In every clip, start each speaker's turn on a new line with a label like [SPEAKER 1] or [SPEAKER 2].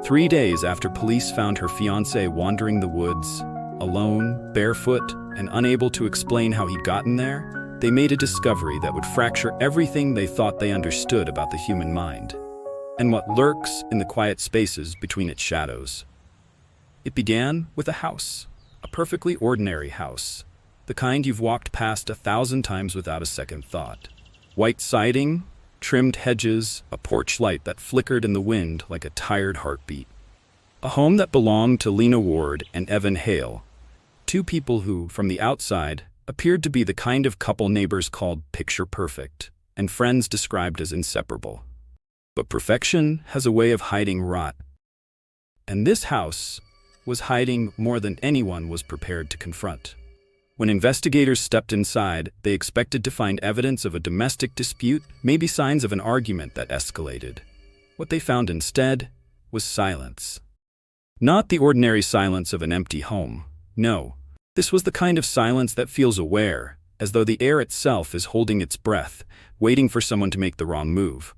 [SPEAKER 1] 3 days after police found her fiancé wandering the woods, alone, barefoot, and unable to explain how he'd gotten there, they made a discovery that would fracture everything they thought they understood about the human mind, and what lurks in the quiet spaces between its shadows. It began with a house, a perfectly ordinary house, the kind you've walked past 1,000 times without a second thought. White siding, trimmed hedges, a porch light that flickered in the wind like a tired heartbeat. A home that belonged to Lena Ward and Evan Hale, two people who, from the outside, appeared to be the kind of couple neighbors called picture perfect, and friends described as inseparable. But perfection has a way of hiding rot. And this house was hiding more than anyone was prepared to confront. When investigators stepped inside, they expected to find evidence of a domestic dispute, maybe signs of an argument that escalated. What they found instead was silence. Not the ordinary silence of an empty home. No, this was the kind of silence that feels aware, as though the air itself is holding its breath, waiting for someone to make the wrong move.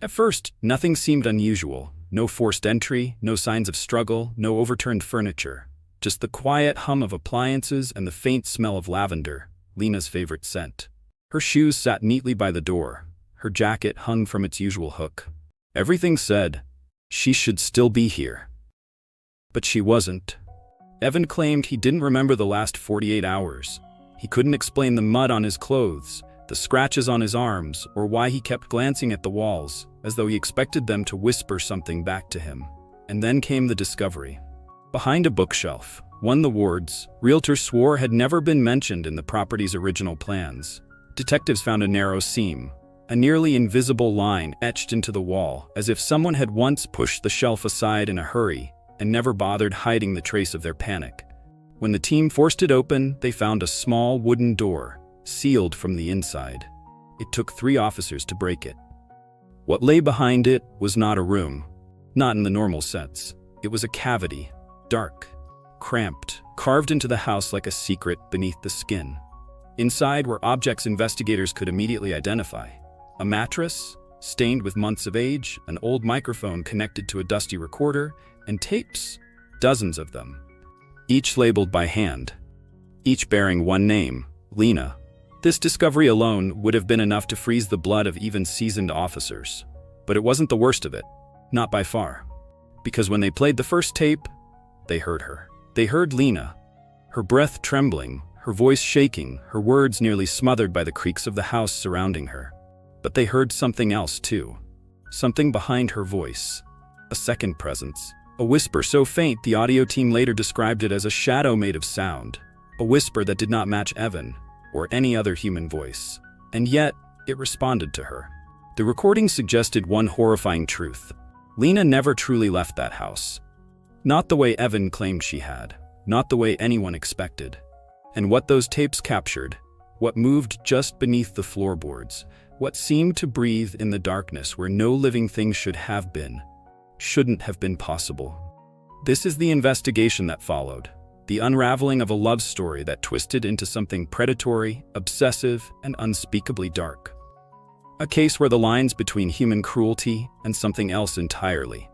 [SPEAKER 1] At first, nothing seemed unusual. No forced entry, no signs of struggle, no overturned furniture. Just the quiet hum of appliances and the faint smell of lavender, Lena's favorite scent. Her shoes sat neatly by the door. Her jacket hung from its usual hook. Everything said, she should still be here. But she wasn't. Evan claimed he didn't remember the last 48 hours. He couldn't explain the mud on his clothes, the scratches on his arms, or why he kept glancing at the walls, as though he expected them to whisper something back to him. And then came the discovery. Behind a bookshelf, one the Wards, realtors swore had never been mentioned in the property's original plans. Detectives found a narrow seam, a nearly invisible line etched into the wall, as if someone had once pushed the shelf aside in a hurry and never bothered hiding the trace of their panic. When the team forced it open, they found a small wooden door, sealed from the inside. It took 3 officers to break it. What lay behind it was not a room, not in the normal sense. It was a cavity. Dark, cramped, carved into the house like a secret beneath the skin. Inside were objects investigators could immediately identify. A mattress, stained with months of age, an old microphone connected to a dusty recorder, and tapes, dozens of them. Each labeled by hand, each bearing one name, Lena. This discovery alone would have been enough to freeze the blood of even seasoned officers. But it wasn't the worst of it, not by far. Because when they played the first tape, they heard her. They heard Lena, her breath trembling, her voice shaking, her words nearly smothered by the creaks of the house surrounding her. But they heard something else too. Something behind her voice. A second presence. A whisper so faint the audio team later described it as a shadow made of sound. A whisper that did not match Evan or any other human voice. And yet, it responded to her. The recording suggested one horrifying truth. Lena never truly left that house. Not the way Evan claimed she had, not the way anyone expected. And what those tapes captured, what moved just beneath the floorboards, what seemed to breathe in the darkness where no living thing should have been, shouldn't have been possible. This is the investigation that followed, the unraveling of a love story that twisted into something predatory, obsessive, and unspeakably dark. A case where the lines between human cruelty and something else entirely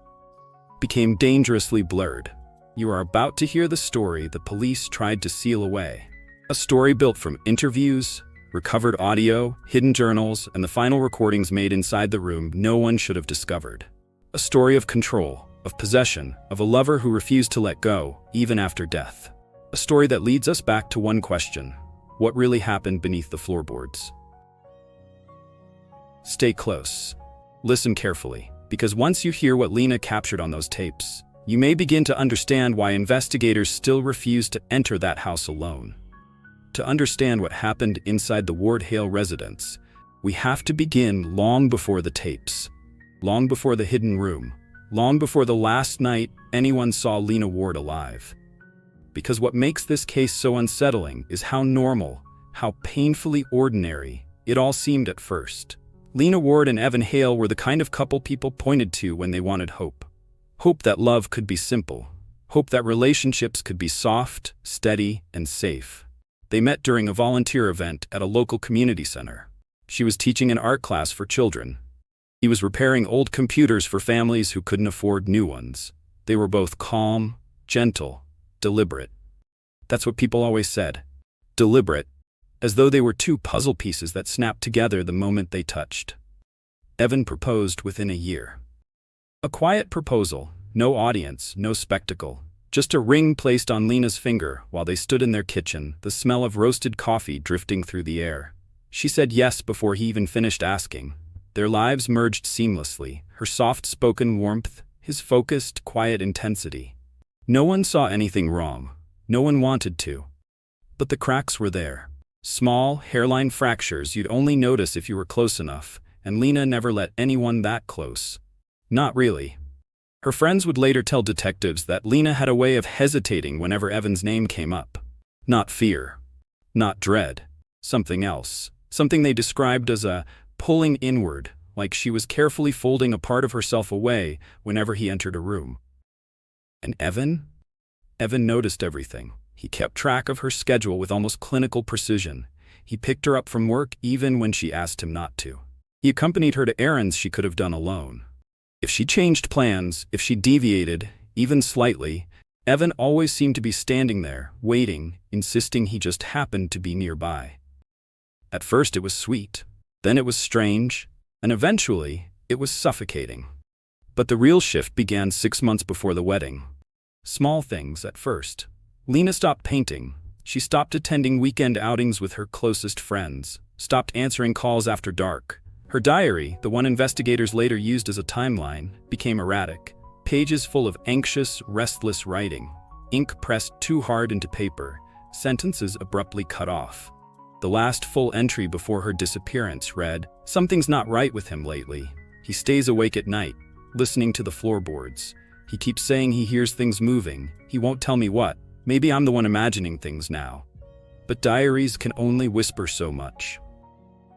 [SPEAKER 1] became dangerously blurred. You are about to hear the story the police tried to seal away. A story built from interviews, recovered audio, hidden journals, and the final recordings made inside the room no one should have discovered. A story of control, of possession, of a lover who refused to let go, even after death. A story that leads us back to one question: what really happened beneath the floorboards? Stay close. Listen carefully. Because once you hear what Lena captured on those tapes, you may begin to understand why investigators still refuse to enter that house alone. To understand what happened inside the Ward Hale residence, we have to begin long before the tapes, long before the hidden room, long before the last night anyone saw Lena Ward alive. Because what makes this case so unsettling is how normal, how painfully ordinary it all seemed at first. Lena Ward and Evan Hale were the kind of couple people pointed to when they wanted hope. Hope that love could be simple. Hope that relationships could be soft, steady, and safe. They met during a volunteer event at a local community center. She was teaching an art class for children. He was repairing old computers for families who couldn't afford new ones. They were both calm, gentle, deliberate. That's what people always said. Deliberate, as though they were two puzzle pieces that snapped together the moment they touched. Evan proposed within a year. A quiet proposal, no audience, no spectacle, just a ring placed on Lena's finger while they stood in their kitchen, the smell of roasted coffee drifting through the air. She said yes before he even finished asking. Their lives merged seamlessly, her soft-spoken warmth, his focused, quiet intensity. No one saw anything wrong. No one wanted to. But the cracks were there. Small, hairline fractures you'd only notice if you were close enough, and Lena never let anyone that close. Not really. Her friends would later tell detectives that Lena had a way of hesitating whenever Evan's name came up. Not fear. Not dread. Something else. Something they described as a pulling inward, like she was carefully folding a part of herself away whenever he entered a room. And Evan? Evan noticed everything. He kept track of her schedule with almost clinical precision. He picked her up from work even when she asked him not to. He accompanied her to errands she could have done alone. If she changed plans, if she deviated, even slightly, Evan always seemed to be standing there, waiting, insisting he just happened to be nearby. At first it was sweet, then it was strange, and eventually it was suffocating. But the real shift began 6 months before the wedding. Small things at first. Lena stopped painting. She stopped attending weekend outings with her closest friends, stopped answering calls after dark. Her diary, the one investigators later used as a timeline, became erratic. Pages full of anxious, restless writing. Ink pressed too hard into paper. Sentences abruptly cut off. The last full entry before her disappearance read, "Something's not right with him lately. He stays awake at night, listening to the floorboards. He keeps saying he hears things moving. He won't tell me what. Maybe I'm the one imagining things now." But diaries can only whisper so much.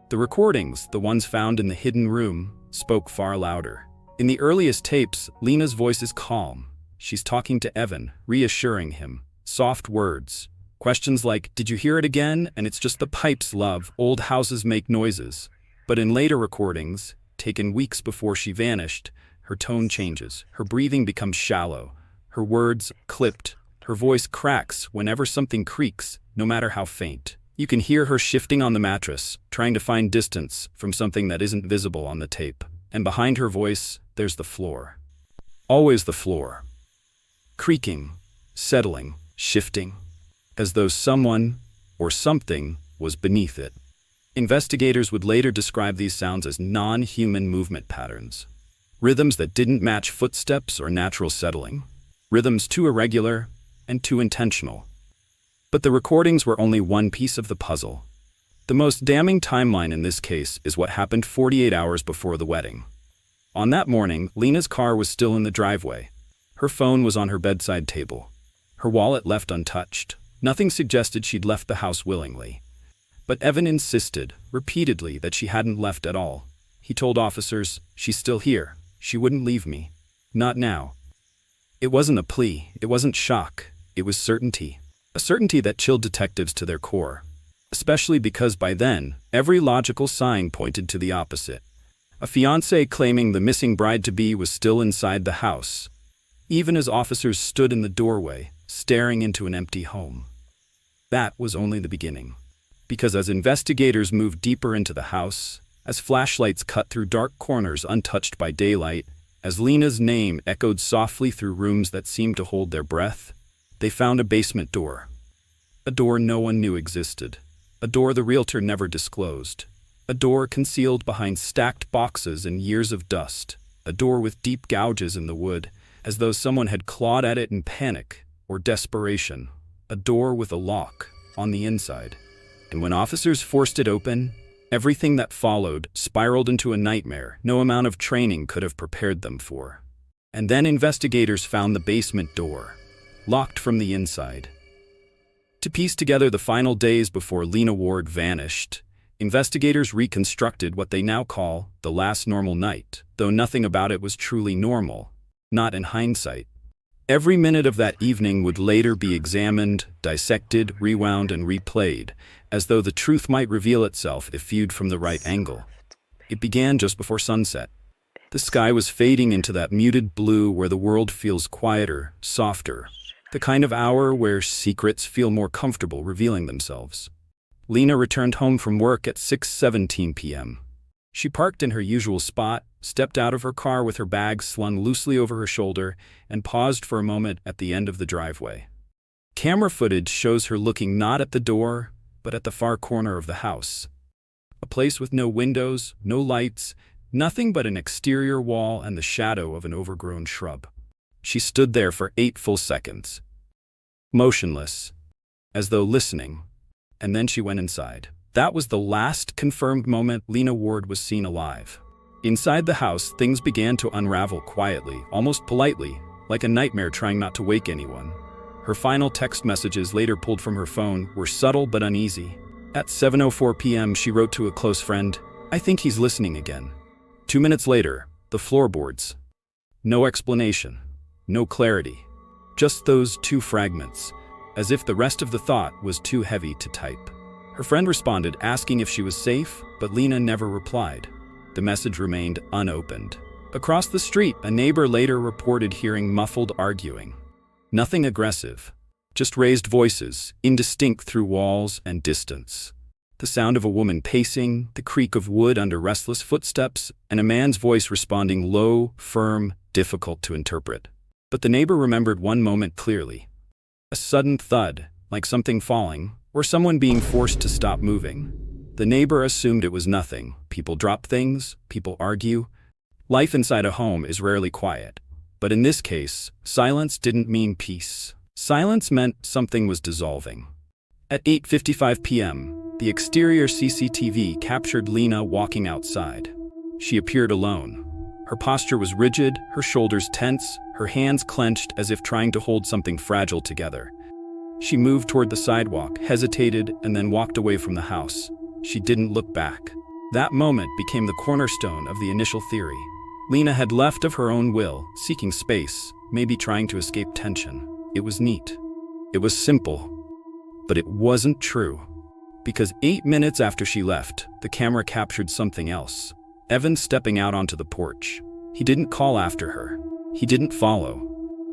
[SPEAKER 1] The recordings, the ones found in the hidden room, spoke far louder. In the earliest tapes, Lena's voice is calm. She's talking to Evan, reassuring him. Soft words. Questions like, "Did you hear it again? And it's just the pipes, love. Old houses make noises." But in later recordings, taken weeks before she vanished, her tone changes. Her breathing becomes shallow. Her words clipped. Her voice cracks whenever something creaks, no matter how faint. You can hear her shifting on the mattress, trying to find distance from something that isn't visible on the tape. And behind her voice, there's the floor. Always the floor. Creaking, settling, shifting, as though someone or something was beneath it. Investigators would later describe these sounds as non-human movement patterns. Rhythms that didn't match footsteps or natural settling. Rhythms too irregular and too intentional. But the recordings were only one piece of the puzzle. The most damning timeline in this case is what happened 48 hours before the wedding. On that morning, Lena's car was still in the driveway. Her phone was on her bedside table. Her wallet left untouched. Nothing suggested she'd left the house willingly. But Evan insisted, repeatedly, that she hadn't left at all. He told officers, "She's still here. She wouldn't leave me. Not now." It wasn't a plea. It wasn't shock. It was certainty. A certainty that chilled detectives to their core. Especially because by then, every logical sign pointed to the opposite. A fiancé claiming the missing bride-to-be was still inside the house, even as officers stood in the doorway, staring into an empty home. That was only the beginning. Because as investigators moved deeper into the house, as flashlights cut through dark corners untouched by daylight, as Lena's name echoed softly through rooms that seemed to hold their breath, they found a basement door. A door no one knew existed. A door the realtor never disclosed. A door concealed behind stacked boxes and years of dust. A door with deep gouges in the wood, as though someone had clawed at it in panic or desperation. A door with a lock on the inside. And when officers forced it open, everything that followed spiraled into a nightmare no amount of training could have prepared them for. And then investigators found the basement door, locked from the inside. To piece together the final days before Lena Ward vanished, investigators reconstructed what they now call the last normal night, though nothing about it was truly normal, not in hindsight. Every minute of that evening would later be examined, dissected, rewound, and replayed, as though the truth might reveal itself if viewed from the right angle. It began just before sunset. The sky was fading into that muted blue where the world feels quieter, softer, the kind of hour where secrets feel more comfortable revealing themselves. Lena returned home from work at 6:17 p.m. She parked in her usual spot, stepped out of her car with her bag slung loosely over her shoulder, and paused for a moment at the end of the driveway. Camera footage shows her looking not at the door, but at the far corner of the house. A place with no windows, no lights, nothing but an exterior wall and the shadow of an overgrown shrub. She stood there for 8 full seconds, motionless, as though listening, and then she went inside. That was the last confirmed moment Lena Ward was seen alive. Inside the house, things began to unravel quietly, almost politely, like a nightmare trying not to wake anyone. Her final text messages, later pulled from her phone, were subtle but uneasy. At 7:04 p.m., she wrote to a close friend, "I think he's listening again." 2 minutes later, the floorboards. No explanation, no clarity, just those 2 fragments, as if the rest of the thought was too heavy to type. Her friend responded, asking if she was safe, but Lena never replied. The message remained unopened. Across the street, a neighbor later reported hearing muffled arguing. Nothing aggressive, just raised voices, indistinct through walls and distance. The sound of a woman pacing, the creak of wood under restless footsteps, and a man's voice responding low, firm, difficult to interpret. But the neighbor remembered one moment clearly. A sudden thud, like something falling, or someone being forced to stop moving. The neighbor assumed it was nothing. People drop things, people argue. Life inside a home is rarely quiet. But in this case, silence didn't mean peace. Silence meant something was dissolving. At 8:55 p.m., the exterior CCTV captured Lena walking outside. She appeared alone. Her posture was rigid, her shoulders tense, her hands clenched as if trying to hold something fragile together. She moved toward the sidewalk, hesitated, and then walked away from the house. She didn't look back. That moment became the cornerstone of the initial theory. Lena had left of her own will, seeking space, maybe trying to escape tension. It was neat. It was simple. But it wasn't true. Because 8 minutes after she left, the camera captured something else. Evan stepping out onto the porch. He didn't call after her. He didn't follow.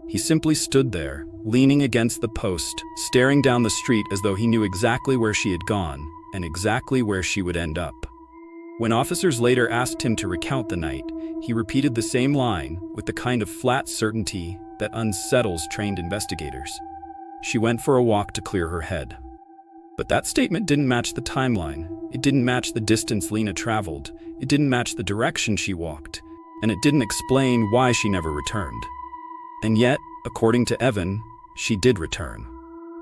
[SPEAKER 1] He simply stood there, leaning against the post, staring down the street as though he knew exactly where she had gone and exactly where she would end up. When officers later asked him to recount the night, he repeated the same line with the kind of flat certainty that unsettles trained investigators. She went for a walk to clear her head. But that statement didn't match the timeline. It didn't match the distance Lena traveled. It didn't match the direction she walked. And it didn't explain why she never returned. And yet, according to Evan, she did return.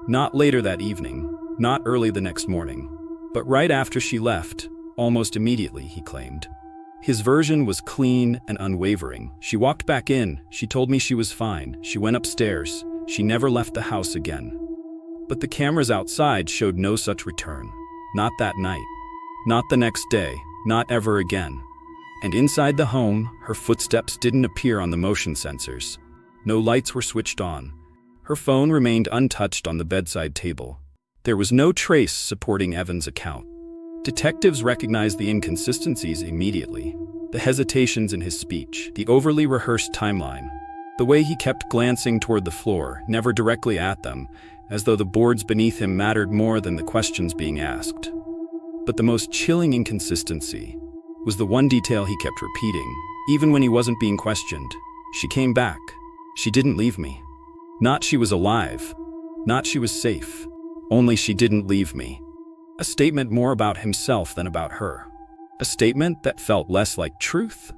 [SPEAKER 1] Not later that evening, not early the next morning, but right after she left, almost immediately, he claimed. His version was clean and unwavering. She walked back in, she told me she was fine, she went upstairs, she never left the house again. But the cameras outside showed no such return. Not that night. Not the next day. Not ever again. And inside the home, her footsteps didn't appear on the motion sensors. No lights were switched on. Her phone remained untouched on the bedside table. There was no trace supporting Evan's account. Detectives recognized the inconsistencies immediately. The hesitations in his speech, the overly rehearsed timeline, the way he kept glancing toward the floor, never directly at them, as though the boards beneath him mattered more than the questions being asked. But the most chilling inconsistency was the one detail he kept repeating, even when he wasn't being questioned. She came back. She didn't leave me. Not she was alive. Not she was safe. Only she didn't leave me. A statement more about himself than about her. A statement that felt less like truth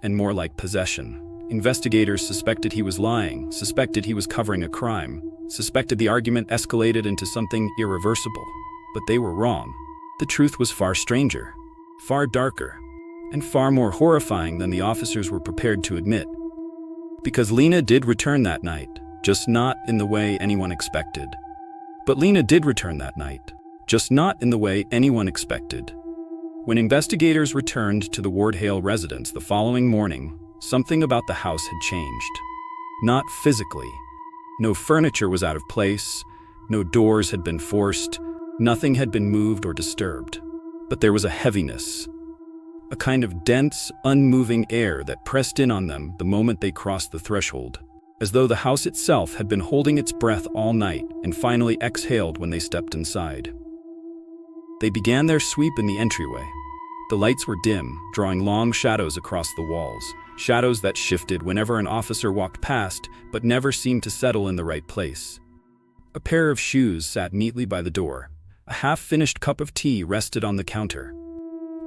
[SPEAKER 1] and more like possession. Investigators suspected he was lying, suspected he was covering a crime, suspected the argument escalated into something irreversible. But they were wrong. The truth was far stranger, far darker, and far more horrifying than the officers were prepared to admit. Because Lena did return that night, just not in the way anyone expected. But Lena did return that night, just not in the way anyone expected. When investigators returned to the Ward Hale residence the following morning, something about the house had changed. Not physically. No furniture was out of place, no doors had been forced, nothing had been moved or disturbed. But there was a heaviness. a kind of dense, unmoving air that pressed in on them the moment they crossed the threshold, as though the house itself had been holding its breath all night and finally exhaled when they stepped inside. They began their sweep in the entryway. The lights were dim, drawing long shadows across the walls, shadows that shifted whenever an officer walked past but never seemed to settle in the right place. A pair of shoes sat neatly by the door. A half-finished cup of tea rested on the counter.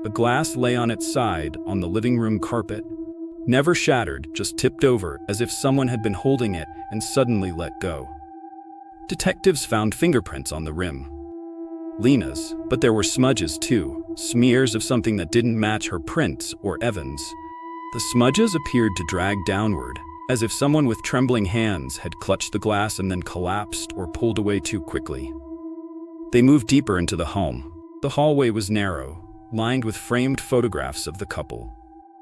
[SPEAKER 1] A glass lay on its side on the living room carpet, never shattered, just tipped over as if someone had been holding it and suddenly let go. Detectives found fingerprints on the rim. Lena's, but there were smudges too, smears of something that didn't match her prints or Evan's. The smudges appeared to drag downward, as if someone with trembling hands had clutched the glass and then collapsed or pulled away too quickly. They moved deeper into the home. The hallway was narrow, lined with framed photographs of the couple.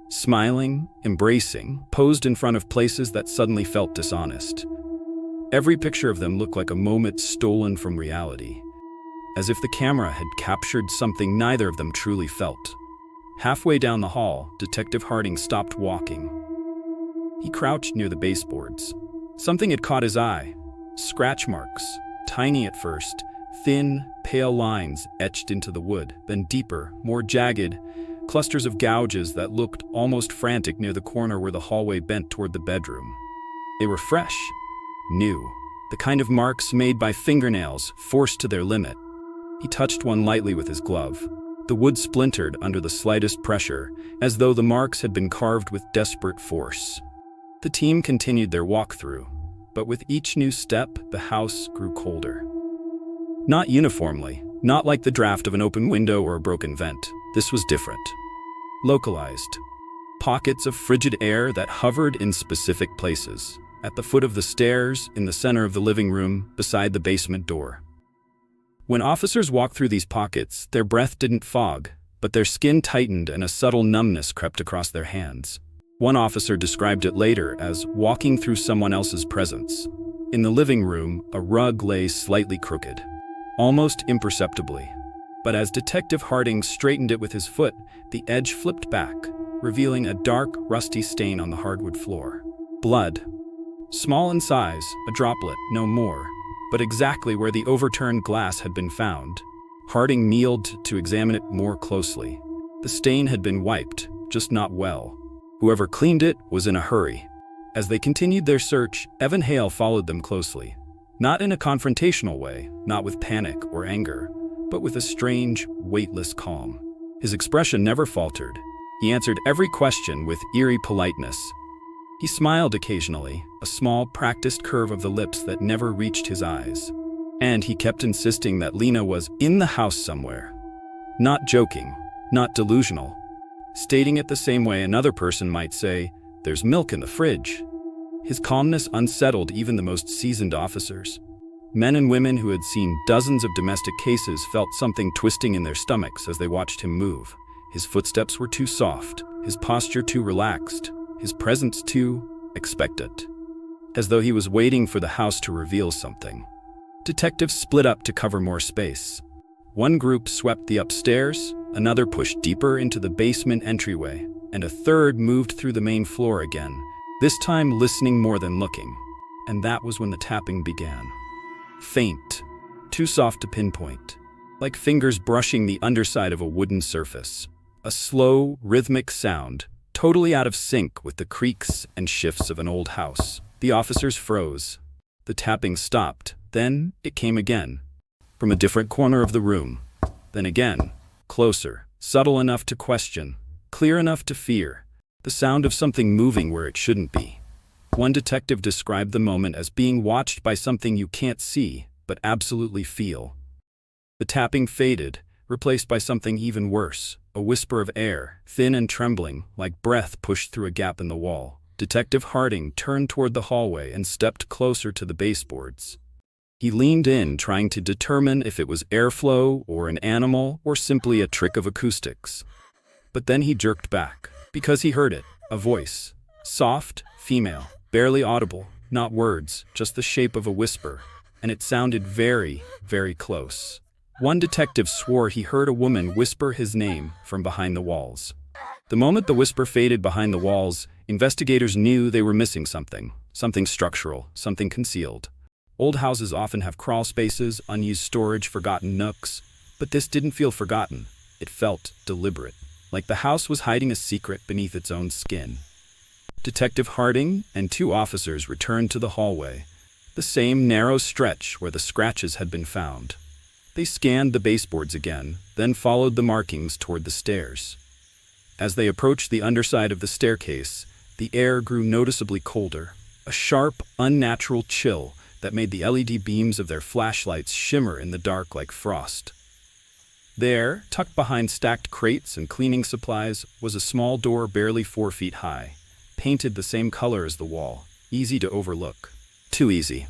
[SPEAKER 1] Smiling, embracing, posed in front of places that suddenly felt dishonest. Every picture of them looked like a moment stolen from reality, as if the camera had captured something neither of them truly felt. Halfway down the hall, Detective Harding stopped walking. He crouched near the baseboards. Something had caught his eye. Scratch marks, tiny at first, thin, pale lines etched into the wood, then deeper, more jagged, clusters of gouges that looked almost frantic near the corner where the hallway bent toward the bedroom. They were fresh, new, the kind of marks made by fingernails forced to their limit. He touched one lightly with his glove. The wood splintered under the slightest pressure, as though the marks had been carved with desperate force. The team continued their walkthrough, but with each new step, the house grew colder. Not uniformly, not like the draft of an open window or a broken vent. This was different. Localized. Pockets of frigid air that hovered in specific places. At the foot of the stairs, in the center of the living room, beside the basement door. When officers walked through these pockets, their breath didn't fog, but their skin tightened and a subtle numbness crept across their hands. One officer described it later as walking through someone else's presence. In the living room, a rug lay slightly crooked, almost imperceptibly. But as Detective Harding straightened it with his foot, the edge flipped back, revealing a dark, rusty stain on the hardwood floor. Blood. Small in size, a droplet, no more, but exactly where the overturned glass had been found. Harding kneeled to examine it more closely. The stain had been wiped, just not well. Whoever cleaned it was in a hurry. As they continued their search, Evan Hale followed them closely. Not in a confrontational way, not with panic or anger, but with a strange, weightless calm. His expression never faltered. He answered every question with eerie politeness. He smiled occasionally, a small, practiced curve of the lips that never reached his eyes. And he kept insisting that Lena was in the house somewhere. Not joking, not delusional. Stating it the same way another person might say, "There's milk in the fridge." His calmness unsettled even the most seasoned officers. Men and women who had seen dozens of domestic cases felt something twisting in their stomachs as they watched him move. His footsteps were too soft, his posture too relaxed, his presence too expectant, as though he was waiting for the house to reveal something. Detectives split up to cover more space. One group swept the upstairs, another pushed deeper into the basement entryway, and a third moved through the main floor again, this time listening more than looking. And that was when the tapping began. Faint, too soft to pinpoint, like fingers brushing the underside of a wooden surface. A slow, rhythmic sound, totally out of sync with the creaks and shifts of an old house. The officers froze. The tapping stopped. Then it came again, from a different corner of the room. Then again, closer, subtle enough to question, clear enough to fear, the sound of something moving where it shouldn't be. One detective described the moment as being watched by something you can't see, but absolutely feel. The tapping faded, replaced by something even worse, a whisper of air, thin and trembling, like breath pushed through a gap in the wall. Detective Harding turned toward the hallway and stepped closer to the baseboards. He leaned in, trying to determine if it was airflow or an animal or simply a trick of acoustics. But then he jerked back, because he heard it, a voice. Soft, female, barely audible, not words, just the shape of a whisper, and it sounded very, very close. One detective swore he heard a woman whisper his name from behind the walls. The moment the whisper faded behind the walls, investigators knew they were missing something. Something structural, something concealed. Old houses often have crawl spaces, unused storage, forgotten nooks. But this didn't feel forgotten. It felt deliberate, like the house was hiding a secret beneath its own skin. Detective Harding and 2 officers returned to the hallway, the same narrow stretch where the scratches had been found. They scanned the baseboards again, then followed the markings toward the stairs. As they approached the underside of the staircase, the air grew noticeably colder, a sharp, unnatural chill that made the LED beams of their flashlights shimmer in the dark like frost. There, tucked behind stacked crates and cleaning supplies, was a small door barely 4 feet high, painted the same color as the wall, easy to overlook. Too easy.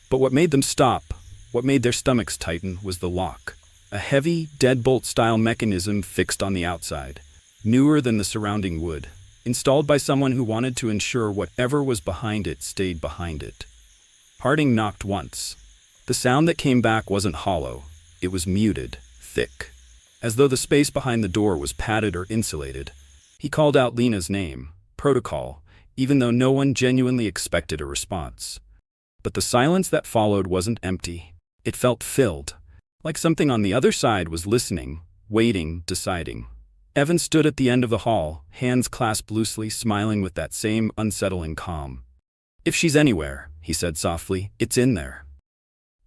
[SPEAKER 1] But what made them stop, what made their stomachs tighten, was the lock. A heavy, deadbolt-style mechanism fixed on the outside, newer than the surrounding wood, installed by someone who wanted to ensure whatever was behind it stayed behind it. Harding knocked once. The sound that came back wasn't hollow. It was muted, thick, as though the space behind the door was padded or insulated. He called out Lena's name, protocol, even though no one genuinely expected a response. But the silence that followed wasn't empty. It felt filled, like something on the other side was listening, waiting, deciding. Evan stood at the end of the hall, hands clasped loosely, smiling with that same unsettling calm. "If she's anywhere," he said softly, "it's in there."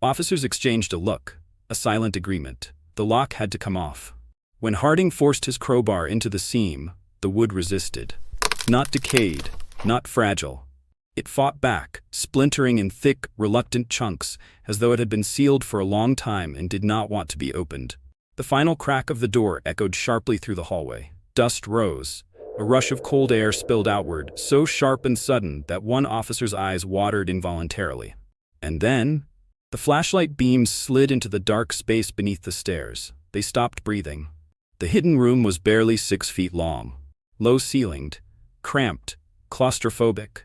[SPEAKER 1] Officers exchanged a look, a silent agreement. The lock had to come off. When Harding forced his crowbar into the seam, the wood resisted. Not decayed, not fragile. It fought back, splintering in thick, reluctant chunks, as though it had been sealed for a long time and did not want to be opened. The final crack of the door echoed sharply through the hallway. Dust rose. A rush of cold air spilled outward, so sharp and sudden that one officer's eyes watered involuntarily. And then, the flashlight beams slid into the dark space beneath the stairs. They stopped breathing. The hidden room was barely 6 feet long, low-ceilinged, cramped, claustrophobic,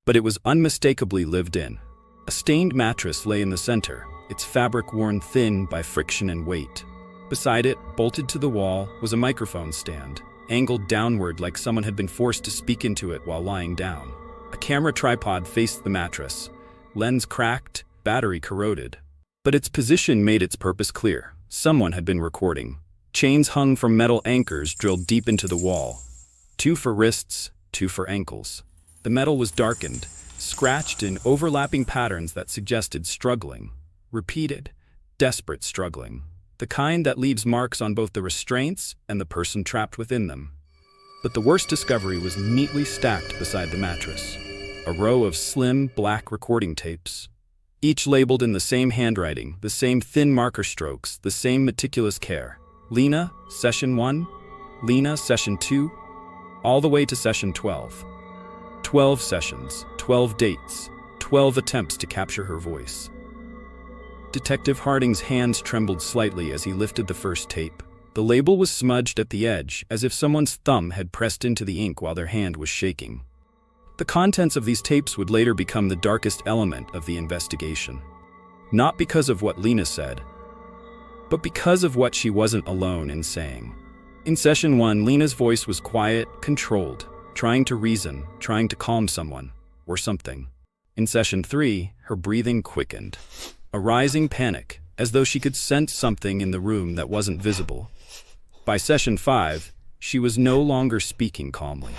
[SPEAKER 1] but it was unmistakably lived in. A stained mattress lay in the center, its fabric worn thin by friction and weight. Beside it, bolted to the wall, was a microphone stand, angled downward like someone had been forced to speak into it while lying down. A camera tripod faced the mattress, lens cracked, battery corroded. But its position made its purpose clear. Someone had been recording. Chains hung from metal anchors drilled deep into the wall. 2 for wrists, 2 for ankles. The metal was darkened, scratched in overlapping patterns that suggested struggling. Repeated, desperate struggling. The kind that leaves marks on both the restraints and the person trapped within them. But the worst discovery was neatly stacked beside the mattress. A row of slim, black recording tapes, each labeled in the same handwriting, the same thin marker strokes, the same meticulous care. Lena, Session 1, Lena, Session 2, all the way to Session 12. 12 sessions, 12 dates, 12 attempts to capture her voice. Detective Harding's hands trembled slightly as he lifted the first tape. The label was smudged at the edge, as if someone's thumb had pressed into the ink while their hand was shaking. The contents of these tapes would later become the darkest element of the investigation. Not because of what Lena said, but because of what she wasn't alone in saying. In Session 1, Lena's voice was quiet, controlled, trying to reason, trying to calm someone, or something. In Session 3, her breathing quickened. A rising panic, as though she could sense something in the room that wasn't visible. By Session 5, she was no longer speaking calmly.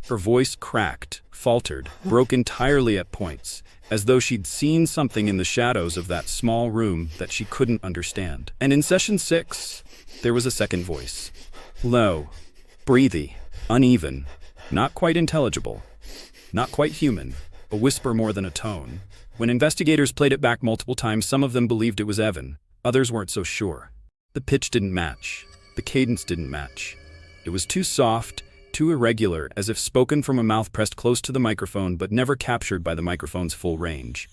[SPEAKER 1] Her voice cracked, faltered, broke entirely at points, as though she'd seen something in the shadows of that small room that she couldn't understand. And in Session 6, there was a second voice. Low, breathy, uneven, not quite intelligible, not quite human, a whisper more than a tone. When investigators played it back multiple times, some of them believed it was Evan, others weren't so sure. The pitch didn't match, the cadence didn't match. It was too soft, too irregular, as if spoken from a mouth pressed close to the microphone but never captured by the microphone's full range.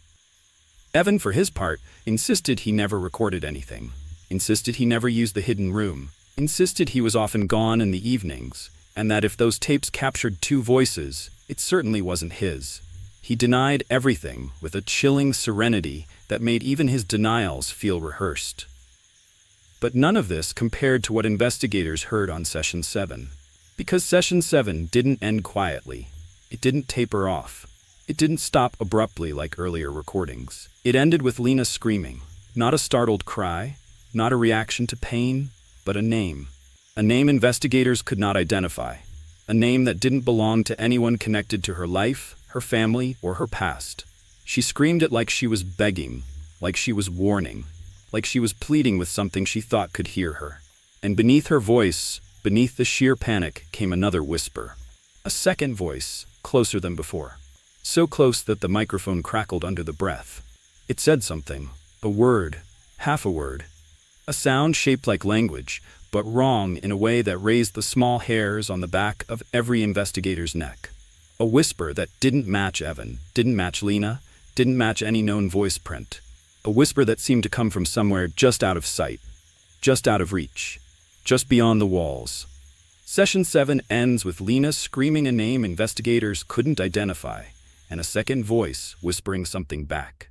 [SPEAKER 1] Evan, for his part, insisted he never recorded anything, insisted he never used the hidden room, insisted he was often gone in the evenings, and that if those tapes captured 2 voices, it certainly wasn't his. He denied everything with a chilling serenity that made even his denials feel rehearsed. But none of this compared to what investigators heard on Session 7. Because Session 7 didn't end quietly. It didn't taper off. It didn't stop abruptly like earlier recordings. It ended with Lena screaming. Not a startled cry, not a reaction to pain, but a name. A name investigators could not identify. A name that didn't belong to anyone connected to her life, her family, or her past. She screamed it like she was begging, like she was warning, like she was pleading with something she thought could hear her. And beneath her voice, beneath the sheer panic, came another whisper. A second voice, closer than before. So close that the microphone crackled under the breath. It said something, a word, half a word. A sound shaped like language, but wrong in a way that raised the small hairs on the back of every investigator's neck. A whisper that didn't match Evan, didn't match Lena, didn't match any known voice print. A whisper that seemed to come from somewhere just out of sight, just out of reach, just beyond the walls. Session 7 ends with Lena screaming a name investigators couldn't identify, and a second voice whispering something back.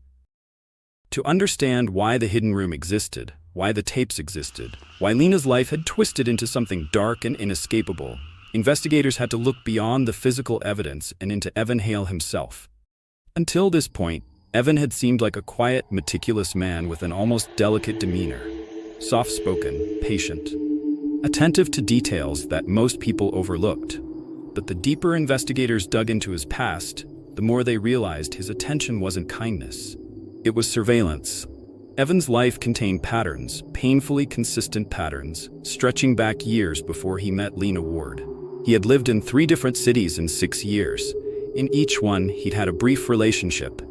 [SPEAKER 1] To understand why the hidden room existed, why the tapes existed, why Lena's life had twisted into something dark and inescapable, investigators had to look beyond the physical evidence and into Evan Hale himself. Until this point, Evan had seemed like a quiet, meticulous man with an almost delicate demeanor. Soft-spoken, patient, attentive to details that most people overlooked. But the deeper investigators dug into his past, the more they realized his attention wasn't kindness. It was surveillance. Evan's life contained patterns, painfully consistent patterns, stretching back years before he met Lena Ward. He had lived in 3 different cities in 6 years. In each one, he'd had a brief relationship,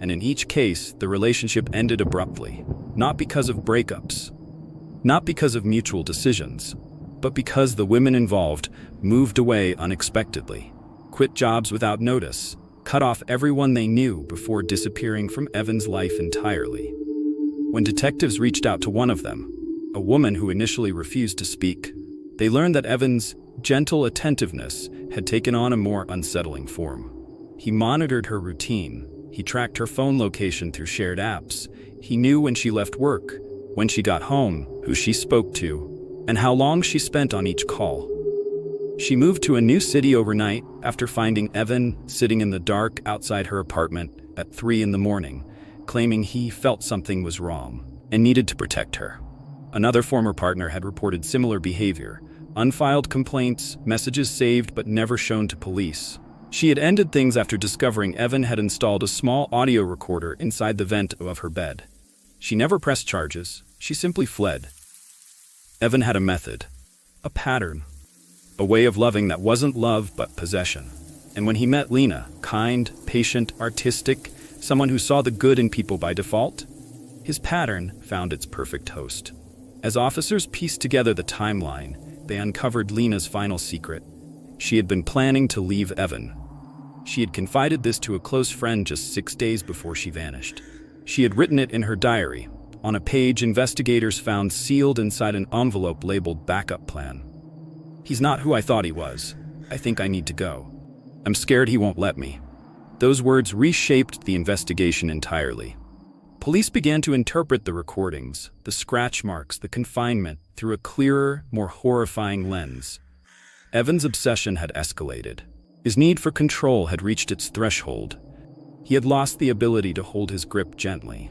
[SPEAKER 1] and in each case, the relationship ended abruptly. Not because of breakups, not because of mutual decisions, but because the women involved moved away unexpectedly, quit jobs without notice, cut off everyone they knew before disappearing from Evan's life entirely. When detectives reached out to one of them, a woman who initially refused to speak, they learned that Evan's gentle attentiveness had taken on a more unsettling form. He monitored her routine. He tracked her phone location through shared apps. He knew when she left work, when she got home, who she spoke to, and how long she spent on each call. She moved to a new city overnight after finding Evan sitting in the dark outside her apartment at 3 a.m, claiming he felt something was wrong and needed to protect her. Another former partner had reported similar behavior, unfiled complaints, messages saved but never shown to police. She had ended things after discovering Evan had installed a small audio recorder inside the vent of her bed. She never pressed charges, she simply fled. Evan had a method, a pattern, a way of loving that wasn't love but possession. And when he met Lena, kind, patient, artistic, someone who saw the good in people by default, his pattern found its perfect host. As officers pieced together the timeline, they uncovered Lena's final secret. She had been planning to leave Evan. She had confided this to a close friend just 6 days before she vanished. She had written it in her diary, on a page investigators found sealed inside an envelope labeled backup plan. "He's not who I thought he was. I think I need to go. I'm scared he won't let me." Those words reshaped the investigation entirely. Police began to interpret the recordings, the scratch marks, the confinement, through a clearer, more horrifying lens. Evan's obsession had escalated. His need for control had reached its threshold. He had lost the ability to hold his grip gently.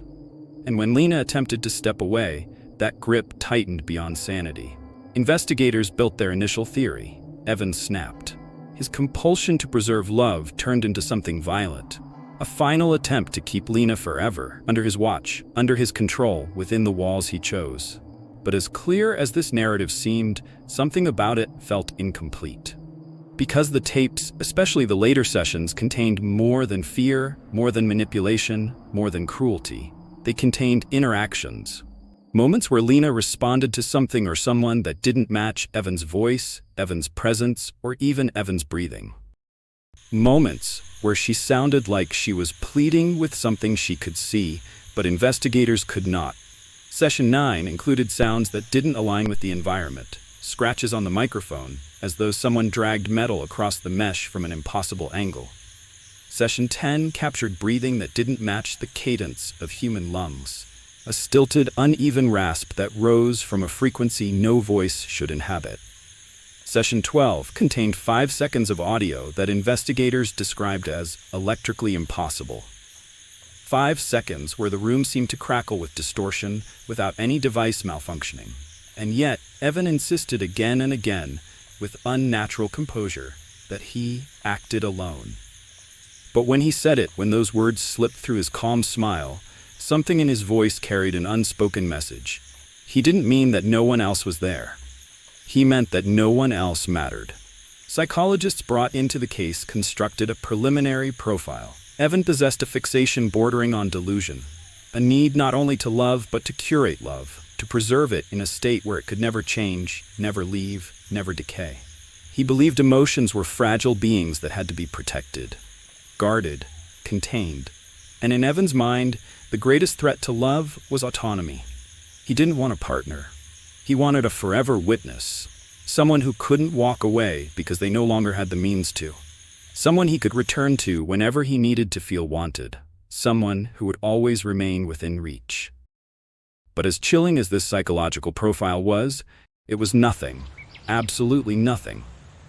[SPEAKER 1] And when Lena attempted to step away, that grip tightened beyond sanity. Investigators built their initial theory. Evan snapped. His compulsion to preserve love turned into something violent. A final attempt to keep Lena forever, under his watch, under his control, within the walls he chose. But as clear as this narrative seemed, something about it felt incomplete. Because the tapes, especially the later sessions, contained more than fear, more than manipulation, more than cruelty. They contained interactions. Moments where Lena responded to something or someone that didn't match Evan's voice, Evan's presence, or even Evan's breathing. Moments where she sounded like she was pleading with something she could see, but investigators could not. Session 9 included sounds that didn't align with the environment. Scratches on the microphone, as though someone dragged metal across the mesh from an impossible angle. Session 10 captured breathing that didn't match the cadence of human lungs. A stilted, uneven rasp that rose from a frequency no voice should inhabit. Session 12 contained 5 seconds of audio that investigators described as electrically impossible. 5 seconds where the room seemed to crackle with distortion without any device malfunctioning. And yet, Evan insisted again and again, with unnatural composure, that he acted alone. But when he said it, when those words slipped through his calm smile, something in his voice carried an unspoken message. He didn't mean that no one else was there. He meant that no one else mattered. Psychologists brought into the case constructed a preliminary profile. Evan possessed a fixation bordering on delusion, a need not only to love but to curate love, to preserve it in a state where it could never change, never leave, never decay. He believed emotions were fragile beings that had to be protected, guarded, contained. And in Evan's mind, the greatest threat to love was autonomy. He didn't want a partner. He wanted a forever witness, someone who couldn't walk away because they no longer had the means to. Someone he could return to whenever he needed to feel wanted. Someone who would always remain within reach. But as chilling as this psychological profile was, it was nothing, absolutely nothing,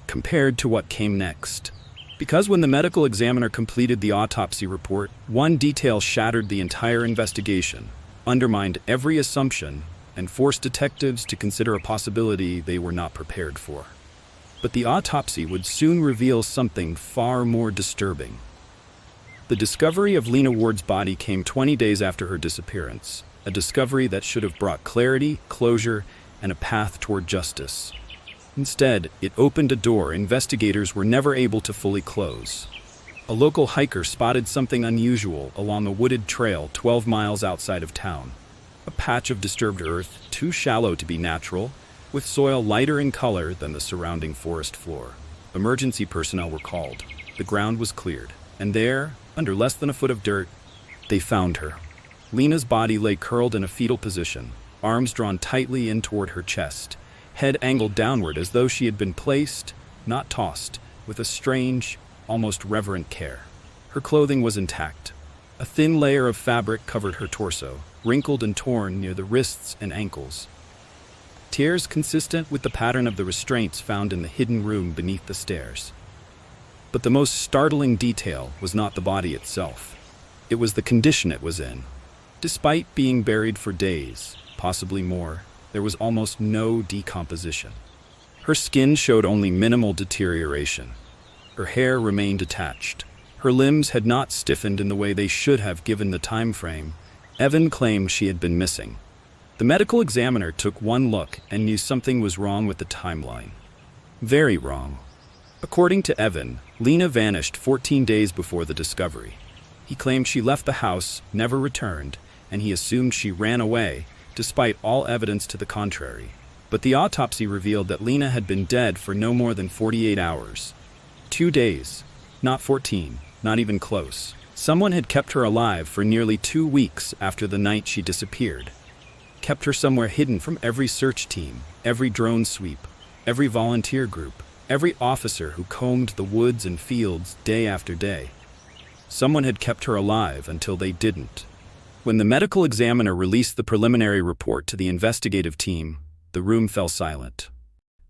[SPEAKER 1] compared to what came next. Because when the medical examiner completed the autopsy report, one detail shattered the entire investigation, undermined every assumption, and forced detectives to consider a possibility they were not prepared for. But the autopsy would soon reveal something far more disturbing. The discovery of Lena Ward's body came 20 days after her disappearance, a discovery that should have brought clarity, closure, and a path toward justice. Instead, it opened a door investigators were never able to fully close. A local hiker spotted something unusual along a wooded trail 12 miles outside of town. A patch of disturbed earth, too shallow to be natural, with soil lighter in color than the surrounding forest floor. Emergency personnel were called. The ground was cleared, and there, under less than a foot of dirt, they found her. Lena's body lay curled in a fetal position, arms drawn tightly in toward her chest, head angled downward as though she had been placed, not tossed, with a strange, almost reverent care. Her clothing was intact. A thin layer of fabric covered her torso, wrinkled and torn near the wrists and ankles. Tears consistent with the pattern of the restraints found in the hidden room beneath the stairs. But the most startling detail was not the body itself. It was the condition it was in. Despite being buried for days, possibly more, there was almost no decomposition. Her skin showed only minimal deterioration. Her hair remained attached. Her limbs had not stiffened in the way they should have given the time frame. Evan claimed she had been missing. The medical examiner took one look and knew something was wrong with the timeline. Very wrong. According to Evan, Lena vanished 14 days before the discovery. He claimed she left the house, never returned, and he assumed she ran away, despite all evidence to the contrary. But the autopsy revealed that Lena had been dead for no more than 48 hours. 2 days, not 14, not even close. Someone had kept her alive for nearly 2 weeks after the night she disappeared. Kept her somewhere hidden from every search team, every drone sweep, every volunteer group, every officer who combed the woods and fields day after day. Someone had kept her alive until they didn't. When the medical examiner released the preliminary report to the investigative team, the room fell silent.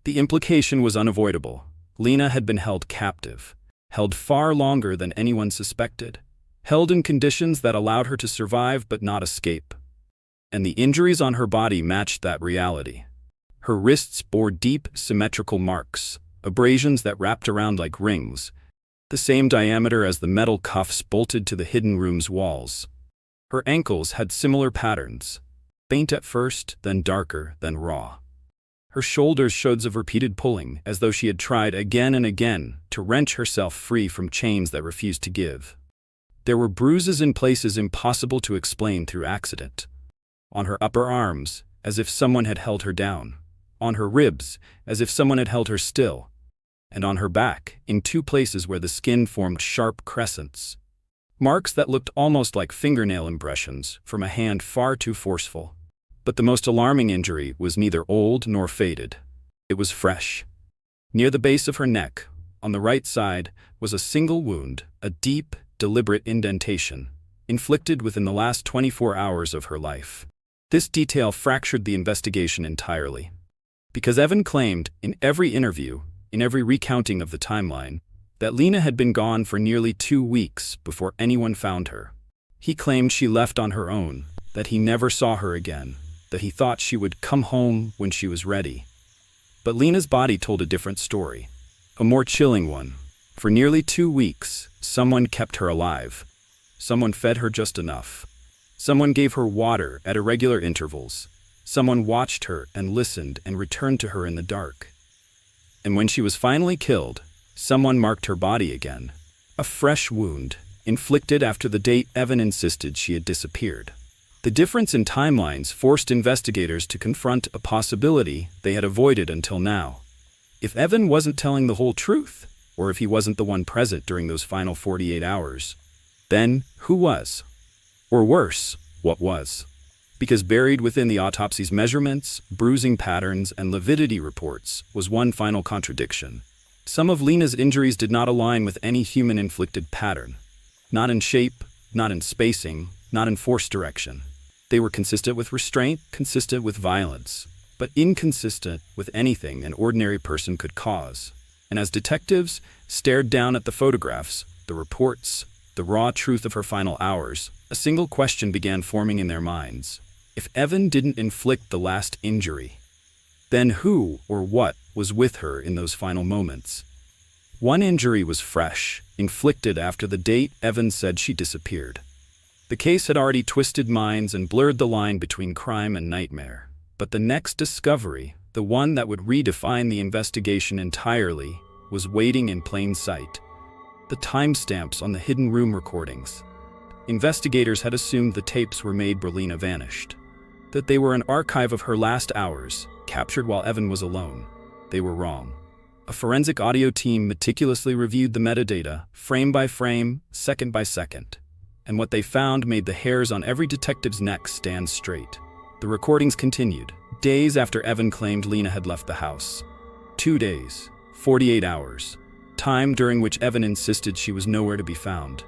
[SPEAKER 1] The implication was unavoidable. Lena had been held captive, held far longer than anyone suspected, held in conditions that allowed her to survive but not escape. And the injuries on her body matched that reality. Her wrists bore deep, symmetrical marks, abrasions that wrapped around like rings, the same diameter as the metal cuffs bolted to the hidden room's walls. Her ankles had similar patterns, faint at first, then darker, then raw. Her shoulders showed of repeated pulling, as though she had tried again and again to wrench herself free from chains that refused to give. There were bruises in places impossible to explain through accident. On her upper arms, as if someone had held her down. On her ribs, as if someone had held her still. And on her back, in 2 places where the skin formed sharp crescents. Marks that looked almost like fingernail impressions from a hand far too forceful. But the most alarming injury was neither old nor faded. It was fresh. Near the base of her neck, on the right side, was a single wound, a deep, deliberate indentation, inflicted within the last 24 hours of her life. This detail fractured the investigation entirely. Because Evan claimed, in every interview, in every recounting of the timeline, that Lena had been gone for nearly 2 weeks before anyone found her. He claimed she left on her own, that he never saw her again, that he thought she would come home when she was ready. But Lena's body told a different story, a more chilling one. For nearly 2 weeks, someone kept her alive. Someone fed her just enough. Someone gave her water at irregular intervals. Someone watched her and listened and returned to her in the dark. And when she was finally killed, someone marked her body again. A fresh wound, inflicted after the date Evan insisted she had disappeared. The difference in timelines forced investigators to confront a possibility they had avoided until now. If Evan wasn't telling the whole truth, or if he wasn't the one present during those final 48 hours, then who was? Or worse, what was? Because buried within the autopsy's measurements, bruising patterns, and lividity reports was one final contradiction. Some of Lena's injuries did not align with any human-inflicted pattern. Not in shape, not in spacing, not in force direction. They were consistent with restraint, consistent with violence, but inconsistent with anything an ordinary person could cause. And as detectives stared down at the photographs, the reports, the raw truth of her final hours, a single question began forming in their minds. If Evan didn't inflict the last injury, then who or what was with her in those final moments? One injury was fresh, inflicted after the date Evan said she disappeared. The case had already twisted minds and blurred the line between crime and nightmare. But the next discovery, the one that would redefine the investigation entirely, was waiting in plain sight. The timestamps on the hidden room recordings. Investigators had assumed the tapes were made where Lena vanished. That they were an archive of her last hours, captured while Evan was alone. They were wrong. A forensic audio team meticulously reviewed the metadata, frame by frame, second by second. And what they found made the hairs on every detective's neck stand straight. The recordings continued, days after Evan claimed Lena had left the house. 2 days, 48 hours, time during which Evan insisted she was nowhere to be found.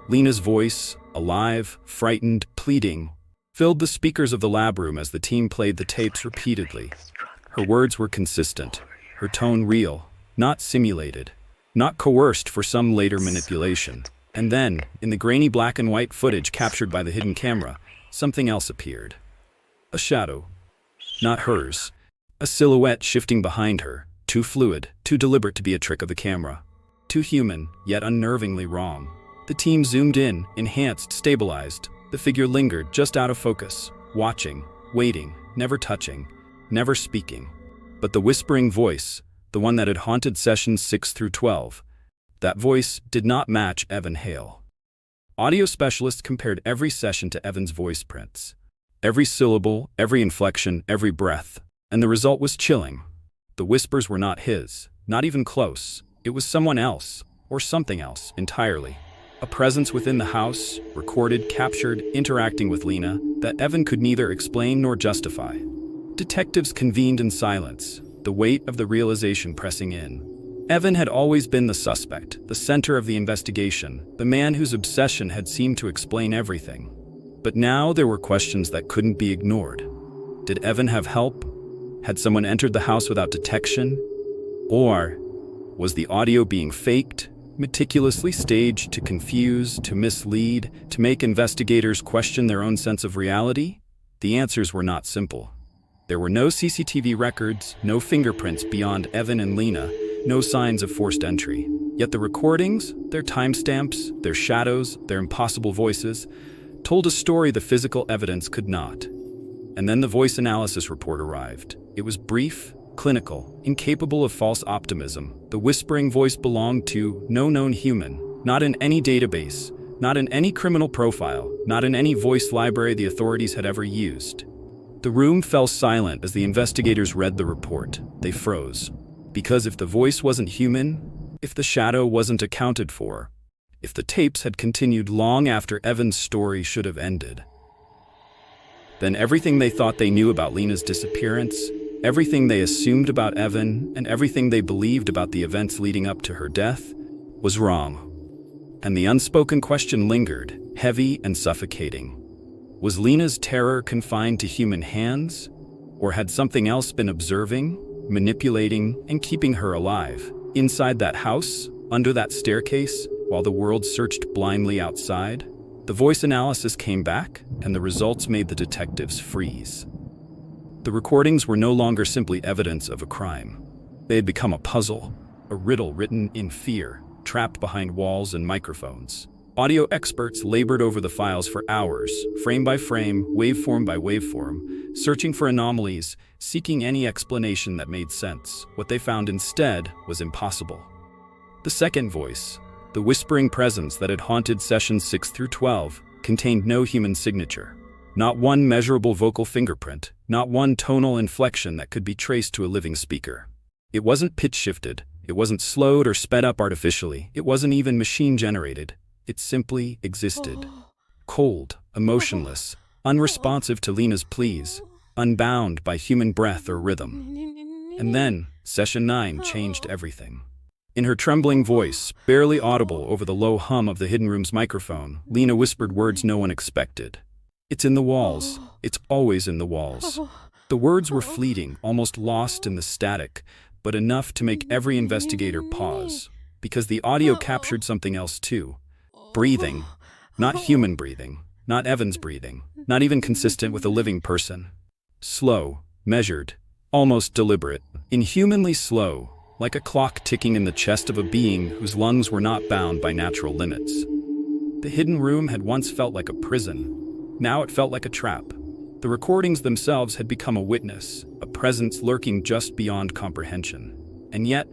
[SPEAKER 1] Lena's voice, alive, frightened, pleading, filled the speakers of the lab room as the team played the tapes repeatedly. Her words were consistent, her tone real, not simulated, not coerced for some later manipulation. And then, in the grainy black and white footage captured by the hidden camera, something else appeared. A shadow. Not hers. A silhouette shifting behind her, too fluid, too deliberate to be a trick of the camera. Too human, yet unnervingly wrong. The team zoomed in, enhanced, stabilized. The figure lingered, just out of focus, watching, waiting, never touching, never speaking. But the whispering voice, the one that had haunted sessions 6 through 12, that voice did not match Evan Hale. Audio specialists compared every session to Evan's voice prints. Every syllable, every inflection, every breath. And the result was chilling. The whispers were not his, not even close. It was someone else, or something else, entirely. A presence within the house, recorded, captured, interacting with Lena, that Evan could neither explain nor justify. Detectives convened in silence, the weight of the realization pressing in. Evan had always been the suspect, the center of the investigation, the man whose obsession had seemed to explain everything. But now there were questions that couldn't be ignored. Did Evan have help? Had someone entered the house without detection? Or was the audio being faked, meticulously staged to confuse, to mislead, to make investigators question their own sense of reality? The answers were not simple. There were no CCTV records, no fingerprints beyond Evan and Lena, no signs of forced entry. Yet the recordings, their timestamps, their shadows, their impossible voices, told a story the physical evidence could not. And then the voice analysis report arrived. It was brief, clinical, incapable of false optimism. The whispering voice belonged to no known human, not in any database, not in any criminal profile, not in any voice library the authorities had ever used. The room fell silent as the investigators read the report. They froze. Because if the voice wasn't human, if the shadow wasn't accounted for, if the tapes had continued long after Evan's story should have ended, then everything they thought they knew about Lena's disappearance, everything they assumed about Evan, and everything they believed about the events leading up to her death was wrong. And the unspoken question lingered, heavy and suffocating. Was Lena's terror confined to human hands? Or had something else been observing, manipulating, and keeping her alive. Inside that house, under that staircase, while the world searched blindly outside, the voice analysis came back, and the results made the detectives freeze. The recordings were no longer simply evidence of a crime. They had become a puzzle, a riddle written in fear, trapped behind walls and microphones. Audio experts labored over the files for hours, frame by frame, waveform by waveform, searching for anomalies, seeking any explanation that made sense. What they found instead was impossible. The second voice, the whispering presence that had haunted sessions 6 through 12, contained no human signature. Not one measurable vocal fingerprint, not one tonal inflection that could be traced to a living speaker. It wasn't pitch-shifted, it wasn't slowed or sped up artificially, it wasn't even machine-generated. It simply existed. Cold, emotionless, unresponsive to Lena's pleas, unbound by human breath or rhythm. And then, Session 9 changed everything. In her trembling voice, barely audible over the low hum of the hidden room's microphone, Lena whispered words no one expected. "It's in the walls. It's always in the walls." The words were fleeting, almost lost in the static, but enough to make every investigator pause, because the audio captured something else too. Breathing. Not human breathing. Not Evan's breathing. Not even consistent with a living person. Slow, measured, almost deliberate. Inhumanly slow, like a clock ticking in the chest of a being whose lungs were not bound by natural limits. The hidden room had once felt like a prison. Now it felt like a trap. The recordings themselves had become a witness, a presence lurking just beyond comprehension. And yet,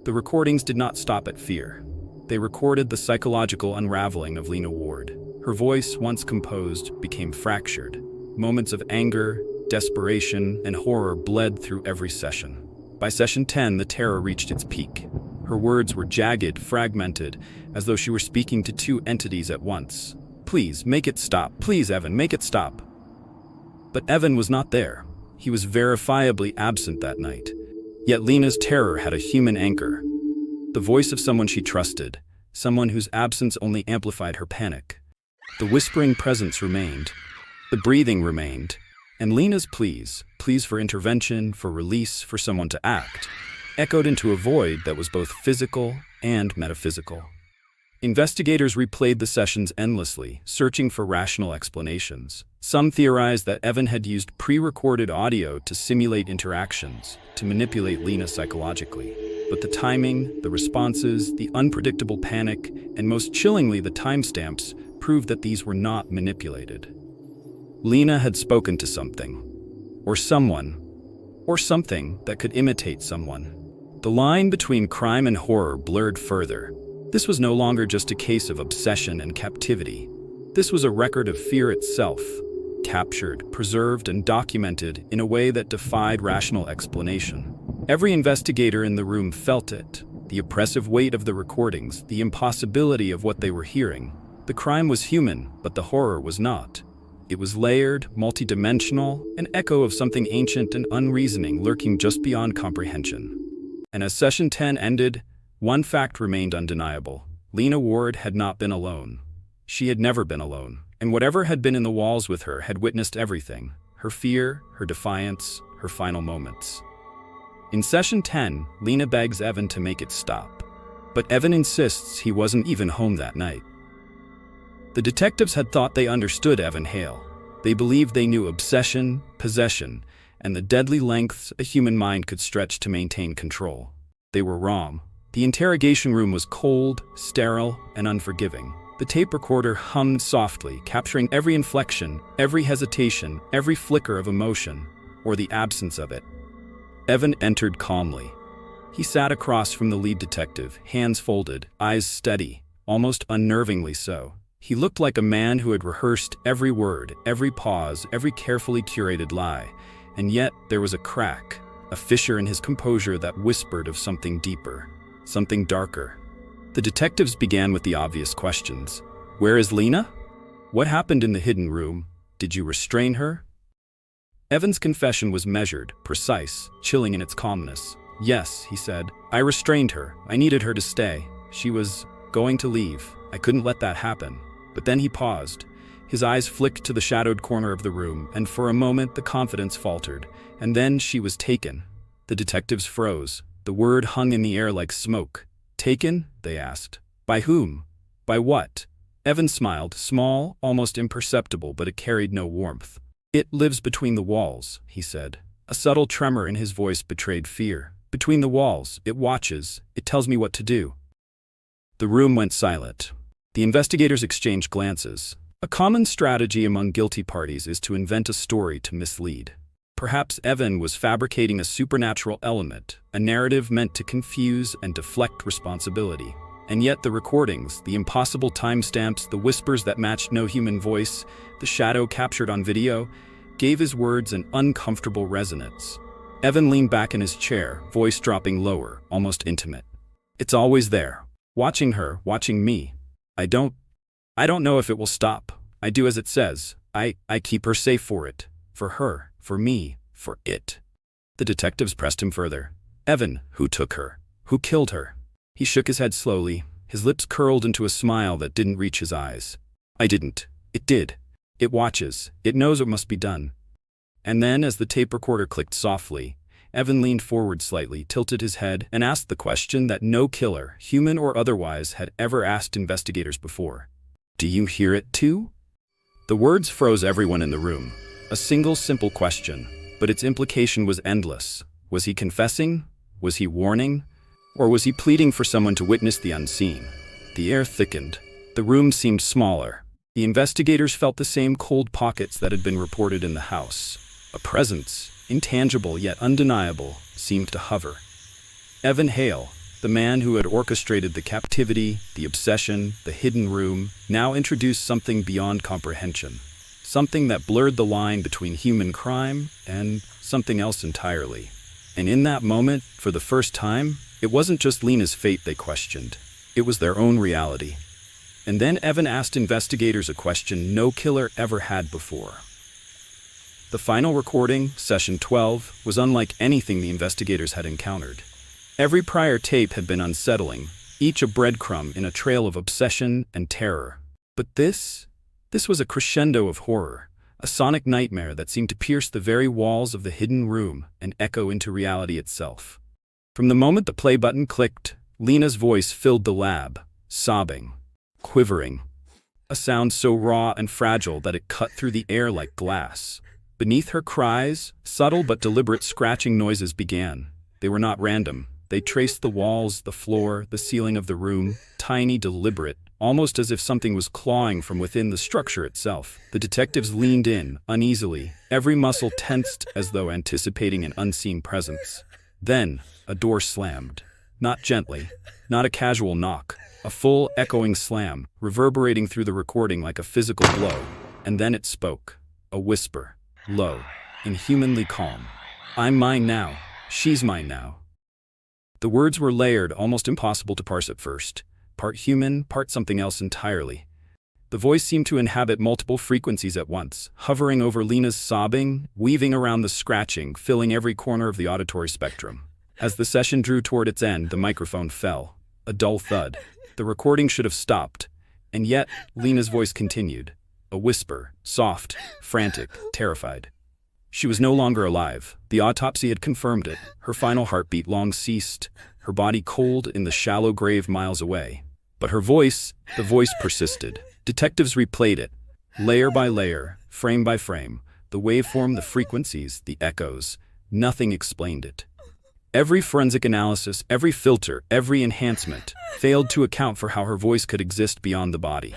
[SPEAKER 1] the recordings did not stop at fear. They recorded the psychological unraveling of Lena Ward. Her voice, once composed, became fractured. Moments of anger, desperation, and horror bled through every session. By session 10, the terror reached its peak. Her words were jagged, fragmented, as though she were speaking to two entities at once. "Please, make it stop. Please, Evan, make it stop." But Evan was not there. He was verifiably absent that night. Yet Lena's terror had a human anchor. The voice of someone she trusted, someone whose absence only amplified her panic. The whispering presence remained. The breathing remained. And Lena's pleas for intervention, for release, for someone to act, echoed into a void that was both physical and metaphysical. Investigators replayed the sessions endlessly, searching for rational explanations. Some theorized that Evan had used pre-recorded audio to simulate interactions, to manipulate Lena psychologically. But the timing, the responses, the unpredictable panic, and most chillingly the timestamps proved that these were not manipulated. Lena had spoken to something, or someone, or something that could imitate someone. The line between crime and horror blurred further. This was no longer just a case of obsession and captivity. This was a record of fear itself, captured, preserved, and documented in a way that defied rational explanation. Every investigator in the room felt it, the oppressive weight of the recordings, the impossibility of what they were hearing. The crime was human, but the horror was not. It was layered, multidimensional, an echo of something ancient and unreasoning lurking just beyond comprehension. And as Session 10 ended, one fact remained undeniable. Lena Ward had not been alone. She had never been alone, and whatever had been in the walls with her had witnessed everything: her fear, her defiance, her final moments. In Session 10, Lena begs Evan to make it stop. But Evan insists he wasn't even home that night. The detectives had thought they understood Evan Hale. They believed they knew obsession, possession, and the deadly lengths a human mind could stretch to maintain control. They were wrong. The interrogation room was cold, sterile, and unforgiving. The tape recorder hummed softly, capturing every inflection, every hesitation, every flicker of emotion, or the absence of it. Evan entered calmly. He sat across from the lead detective, hands folded, eyes steady, almost unnervingly so. He looked like a man who had rehearsed every word, every pause, every carefully curated lie. And yet there was a crack, a fissure in his composure that whispered of something deeper, something darker. The detectives began with the obvious questions. Where is Lena? What happened in the hidden room? Did you restrain her? Evan's confession was measured, precise, chilling in its calmness. Yes, he said. I restrained her. I needed her to stay. She was going to leave. I couldn't let that happen. But then he paused. His eyes flicked to the shadowed corner of the room, and for a moment the confidence faltered. And then she was taken. The detectives froze. The word hung in the air like smoke. Taken? They asked. By whom? By what? Evan smiled, small, almost imperceptible, but it carried no warmth. It lives between the walls, he said. A subtle tremor in his voice betrayed fear. Between the walls, it watches, it tells me what to do. The room went silent. The investigators exchanged glances. A common strategy among guilty parties is to invent a story to mislead. Perhaps Evan was fabricating a supernatural element, a narrative meant to confuse and deflect responsibility. And yet the recordings, the impossible timestamps, the whispers that matched no human voice, the shadow captured on video, gave his words an uncomfortable resonance. Evan leaned back in his chair, voice dropping lower, almost intimate. It's always there. Watching her, watching me. I don't know if it will stop. I do as it says. I keep her safe for it. For her, for me, for it. The detectives pressed him further. Evan, who took her? Who killed her? He shook his head slowly, his lips curled into a smile that didn't reach his eyes. I didn't. It did. It watches. It knows what must be done. And then, as the tape recorder clicked softly, Evan leaned forward slightly, tilted his head, and asked the question that no killer, human or otherwise, had ever asked investigators before. Do you hear it too? The words froze everyone in the room. A single simple question, but its implication was endless. Was he confessing? Was he warning? Or was he pleading for someone to witness the unseen? The air thickened. The room seemed smaller. The investigators felt the same cold pockets that had been reported in the house. A presence, intangible yet undeniable, seemed to hover. Evan Hale, the man who had orchestrated the captivity, the obsession, the hidden room, now introduced something beyond comprehension. Something that blurred the line between human crime and something else entirely. And in that moment, for the first time, it wasn't just Lena's fate they questioned. It was their own reality. And then Evan asked investigators a question no killer ever had before. The final recording, Session 12, was unlike anything the investigators had encountered. Every prior tape had been unsettling, each a breadcrumb in a trail of obsession and terror. But this was a crescendo of horror, a sonic nightmare that seemed to pierce the very walls of the hidden room and echo into reality itself. From the moment the play button clicked, Lena's voice filled the lab, sobbing, quivering, a sound so raw and fragile that it cut through the air like glass. Beneath her cries, subtle but deliberate scratching noises began. They were not random. They traced the walls, the floor, the ceiling of the room, tiny, deliberate, almost as if something was clawing from within the structure itself. The detectives leaned in, uneasily, every muscle tensed as though anticipating an unseen presence. Then, a door slammed. Not gently, not a casual knock, a full, echoing slam, reverberating through the recording like a physical blow. And then it spoke. A whisper. Low, inhumanly calm. I'm mine now. She's mine now. The words were layered, almost impossible to parse at first. Part human, part something else entirely. The voice seemed to inhabit multiple frequencies at once, hovering over Lena's sobbing, weaving around the scratching, filling every corner of the auditory spectrum. As the session drew toward its end, the microphone fell. A dull thud. The recording should have stopped. And yet, Lena's voice continued. A whisper, soft, frantic, terrified. She was no longer alive. The autopsy had confirmed it. Her final heartbeat long ceased, her body cold in the shallow grave miles away. But her voice, the voice persisted. Detectives replayed it, layer by layer, frame by frame. The waveform, the frequencies, the echoes. Nothing explained it. Every forensic analysis, every filter, every enhancement failed to account for how her voice could exist beyond the body.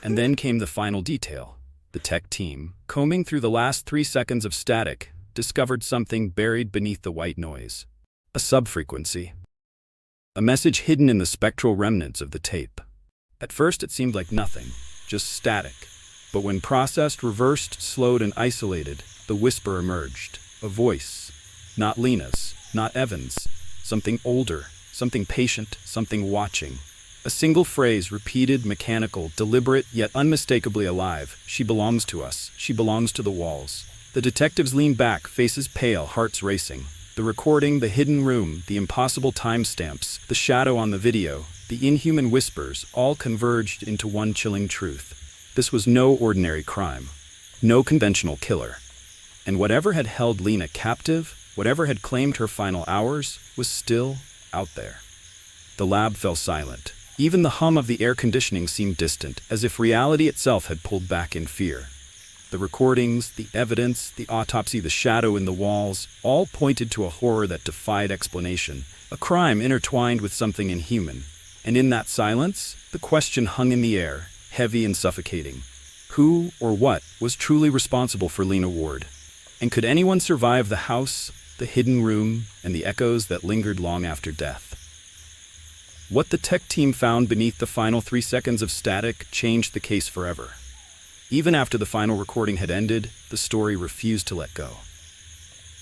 [SPEAKER 1] And then came the final detail. The tech team, combing through the last 3 seconds of static, discovered something buried beneath the white noise. A subfrequency. A message hidden in the spectral remnants of the tape. At first it seemed like nothing, just static. But when processed, reversed, slowed, and isolated, the whisper emerged. A voice. Not Lena's. Not Evan's. Something older, something patient, something watching. A single phrase, repeated, mechanical, deliberate, yet unmistakably alive. She belongs to us. She belongs to the walls. The detectives leaned back, faces pale, hearts racing. The recording, the hidden room, the impossible timestamps, the shadow on the video, the inhuman whispers, all converged into one chilling truth. This was no ordinary crime. No conventional killer. And whatever had held Lena captive, Whatever had claimed her final hours was still out there. The lab fell silent. Even the hum of the air conditioning seemed distant, as if reality itself had pulled back in fear. The recordings, the evidence, the autopsy, the shadow in the walls, all pointed to a horror that defied explanation, a crime intertwined with something inhuman. And in that silence, the question hung in the air, heavy and suffocating. Who or what was truly responsible for Lena Ward? And could anyone survive the house, the hidden room, and the echoes that lingered long after death? What the tech team found beneath the final 3 seconds of static changed the case forever. Even after the final recording had ended, the story refused to let go.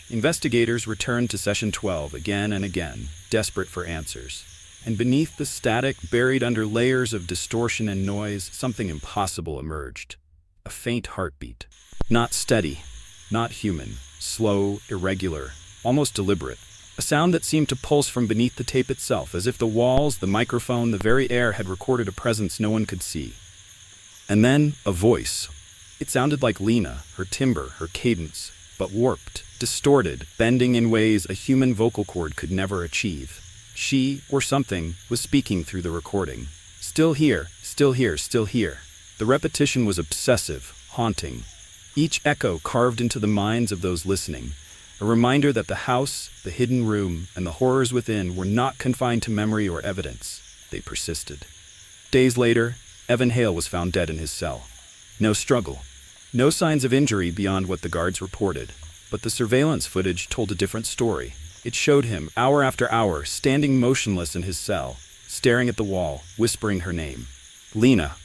[SPEAKER 1] Investigators returned to Session 12 again and again, desperate for answers. And beneath the static, buried under layers of distortion and noise, something impossible emerged. A faint heartbeat. Not steady, not human, slow, irregular, almost deliberate. A sound that seemed to pulse from beneath the tape itself, as if the walls, the microphone, the very air had recorded a presence no one could see. And then, a voice. It sounded like Lena, her timbre, her cadence, but warped, distorted, bending in ways a human vocal cord could never achieve. She, or something, was speaking through the recording. Still here, still here, still here. The repetition was obsessive, haunting. Each echo carved into the minds of those listening. A reminder that the house, the hidden room, and the horrors within were not confined to memory or evidence. They persisted. Days later, Evan Hale was found dead in his cell. No struggle. No signs of injury beyond what the guards reported. But the surveillance footage told a different story. It showed him, hour after hour, standing motionless in his cell, staring at the wall, whispering her name. Lena.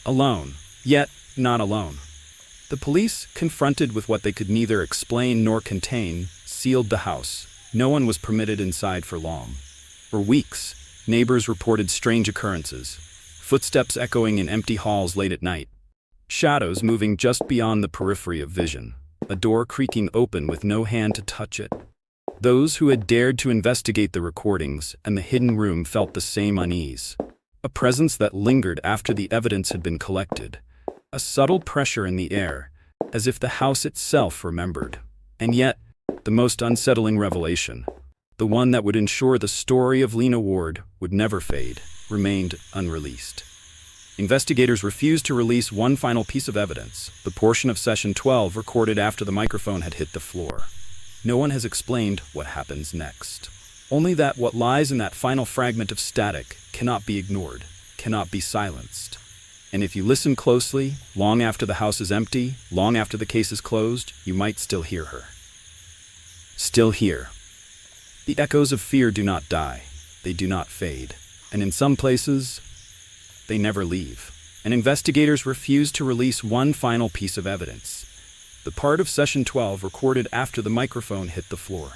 [SPEAKER 1] Alone. Yet, not alone. The police, confronted with what they could neither explain nor contain, sealed the house. No one was permitted inside for long. For weeks, neighbors reported strange occurrences. Footsteps echoing in empty halls late at night. Shadows moving just beyond the periphery of vision. A door creaking open with no hand to touch it. Those who had dared to investigate the recordings and the hidden room felt the same unease. A presence that lingered after the evidence had been collected. A subtle pressure in the air, as if the house itself remembered. And yet, the most unsettling revelation, the one that would ensure the story of Lena Ward would never fade, remained unreleased. Investigators refused to release one final piece of evidence, the portion of Session 12 recorded after the microphone had hit the floor. No one has explained what happens next. Only that what lies in that final fragment of static cannot be ignored, cannot be silenced. And if you listen closely, long after the house is empty, long after the case is closed, you might still hear her. Still here. The echoes of fear do not die. They do not fade. And in some places, they never leave. And investigators refuse to release one final piece of evidence. The part of Session 12 recorded after the microphone hit the floor.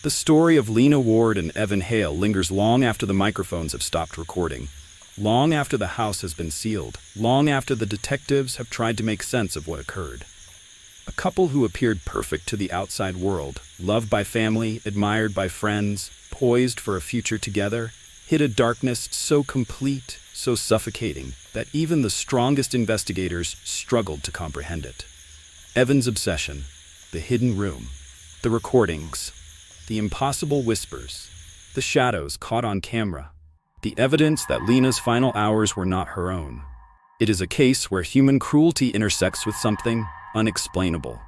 [SPEAKER 1] The story of Lena Ward and Evan Hale lingers long after the microphones have stopped recording. Long after the house has been sealed, long after the detectives have tried to make sense of what occurred. A couple who appeared perfect to the outside world, loved by family, admired by friends, poised for a future together, hid a darkness so complete, so suffocating, that even the strongest investigators struggled to comprehend it. Evan's obsession, the hidden room, the recordings, the impossible whispers, the shadows caught on camera, the evidence that Lena's final hours were not her own. It is a case where human cruelty intersects with something unexplainable,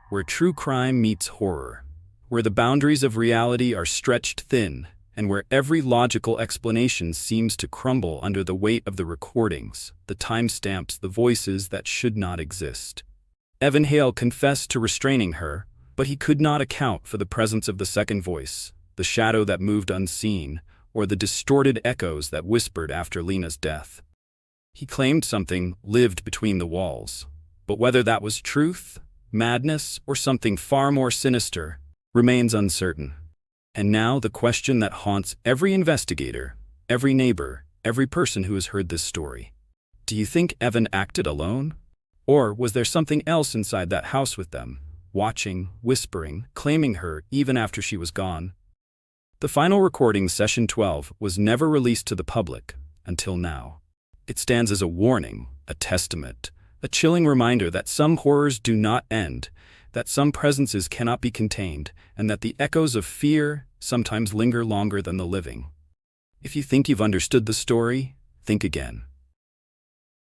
[SPEAKER 1] where true crime meets horror, where the boundaries of reality are stretched thin, and where every logical explanation seems to crumble under the weight of the recordings, the timestamps, the voices that should not exist. Evan Hale confessed to restraining her, but he could not account for the presence of the second voice, the shadow that moved unseen, or the distorted echoes that whispered after Lena's death. He claimed something lived between the walls, but whether that was truth, madness, or something far more sinister remains uncertain. And now the question that haunts every investigator, every neighbor, every person who has heard this story. Do you think Evan acted alone? Or was there something else inside that house with them, watching, whispering, claiming her even after she was gone? The final recording, Session 12, was never released to the public until now. It stands as a warning, a testament, a chilling reminder that some horrors do not end, that some presences cannot be contained, and that the echoes of fear sometimes linger longer than the living. If you think you've understood the story, think again.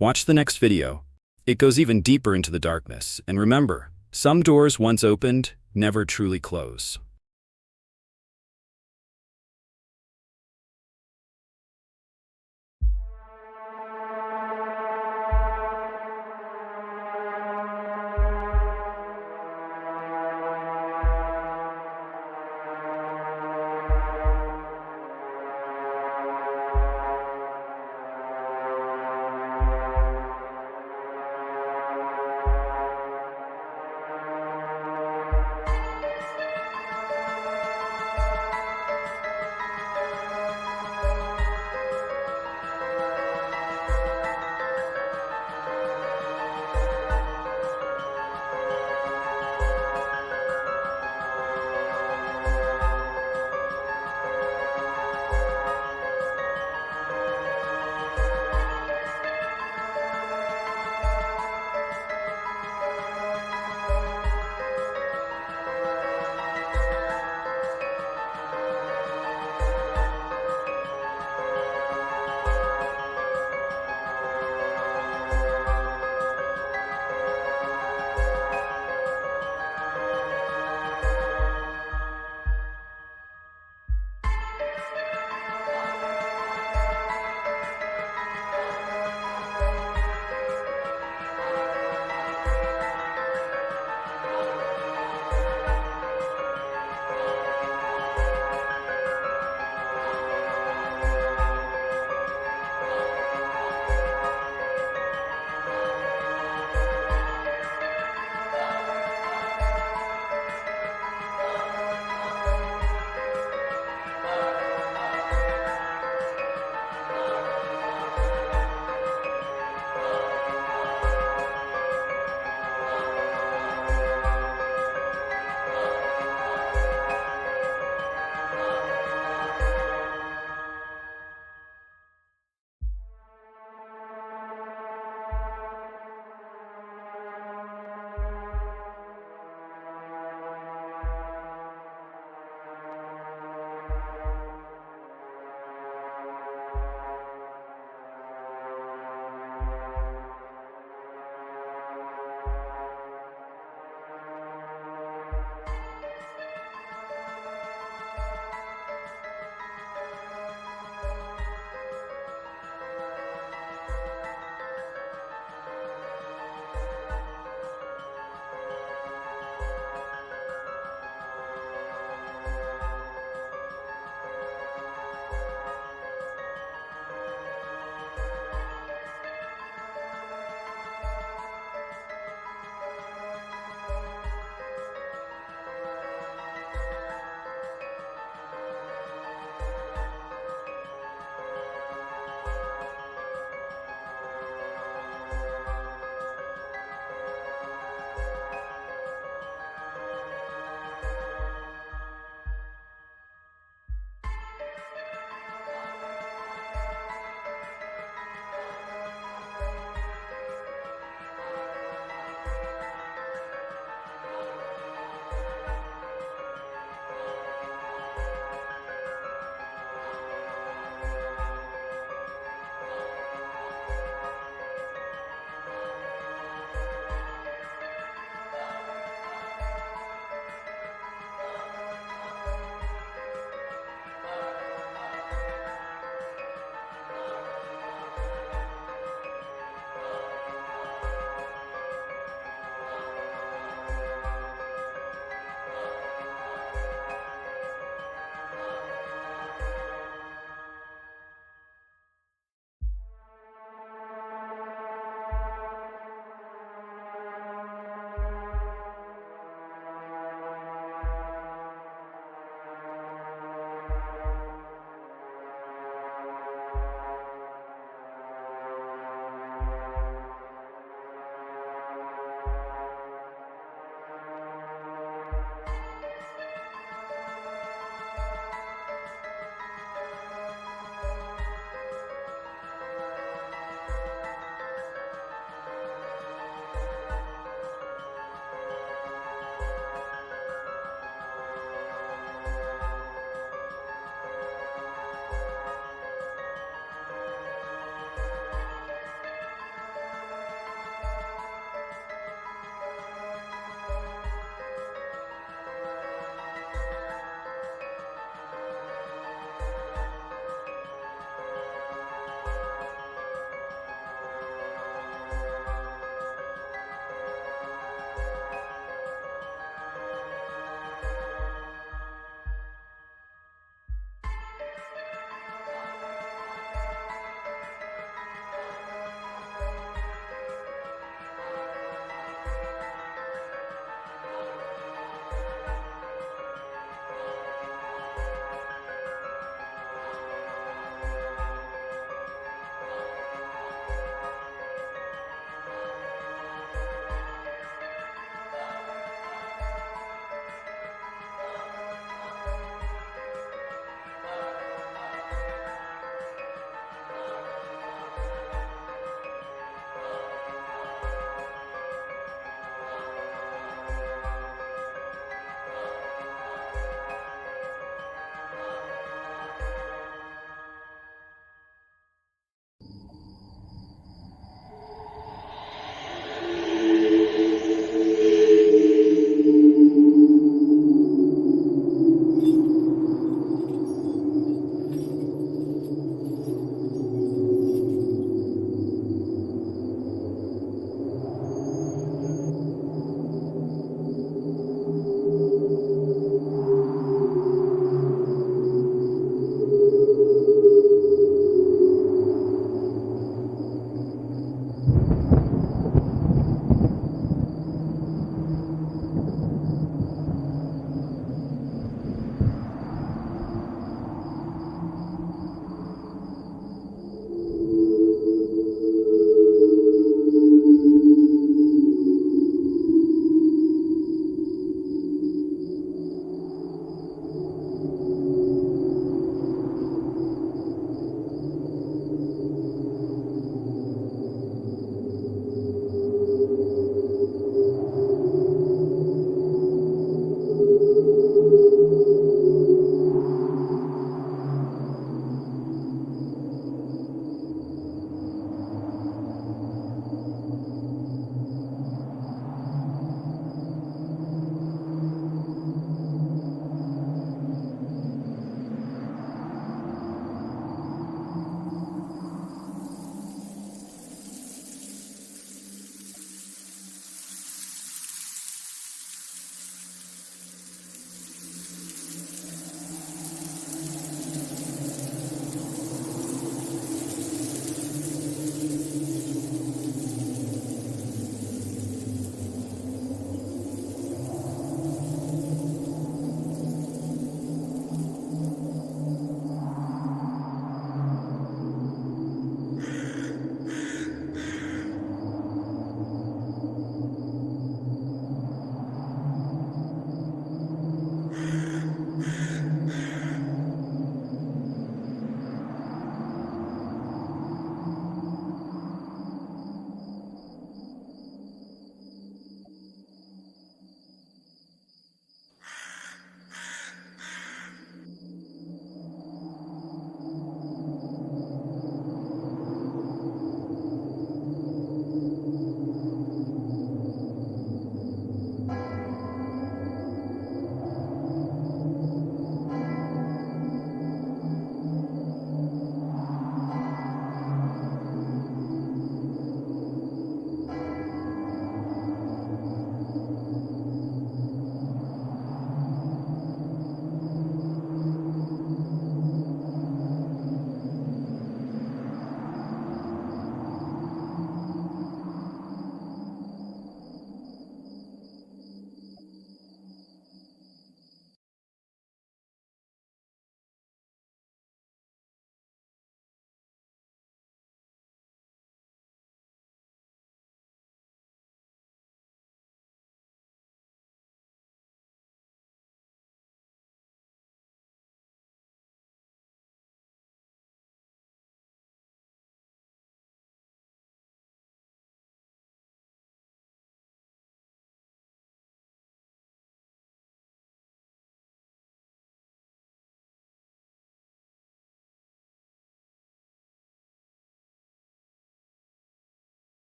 [SPEAKER 1] Watch the next video. It goes even deeper into the darkness, and remember, some doors once opened never truly close.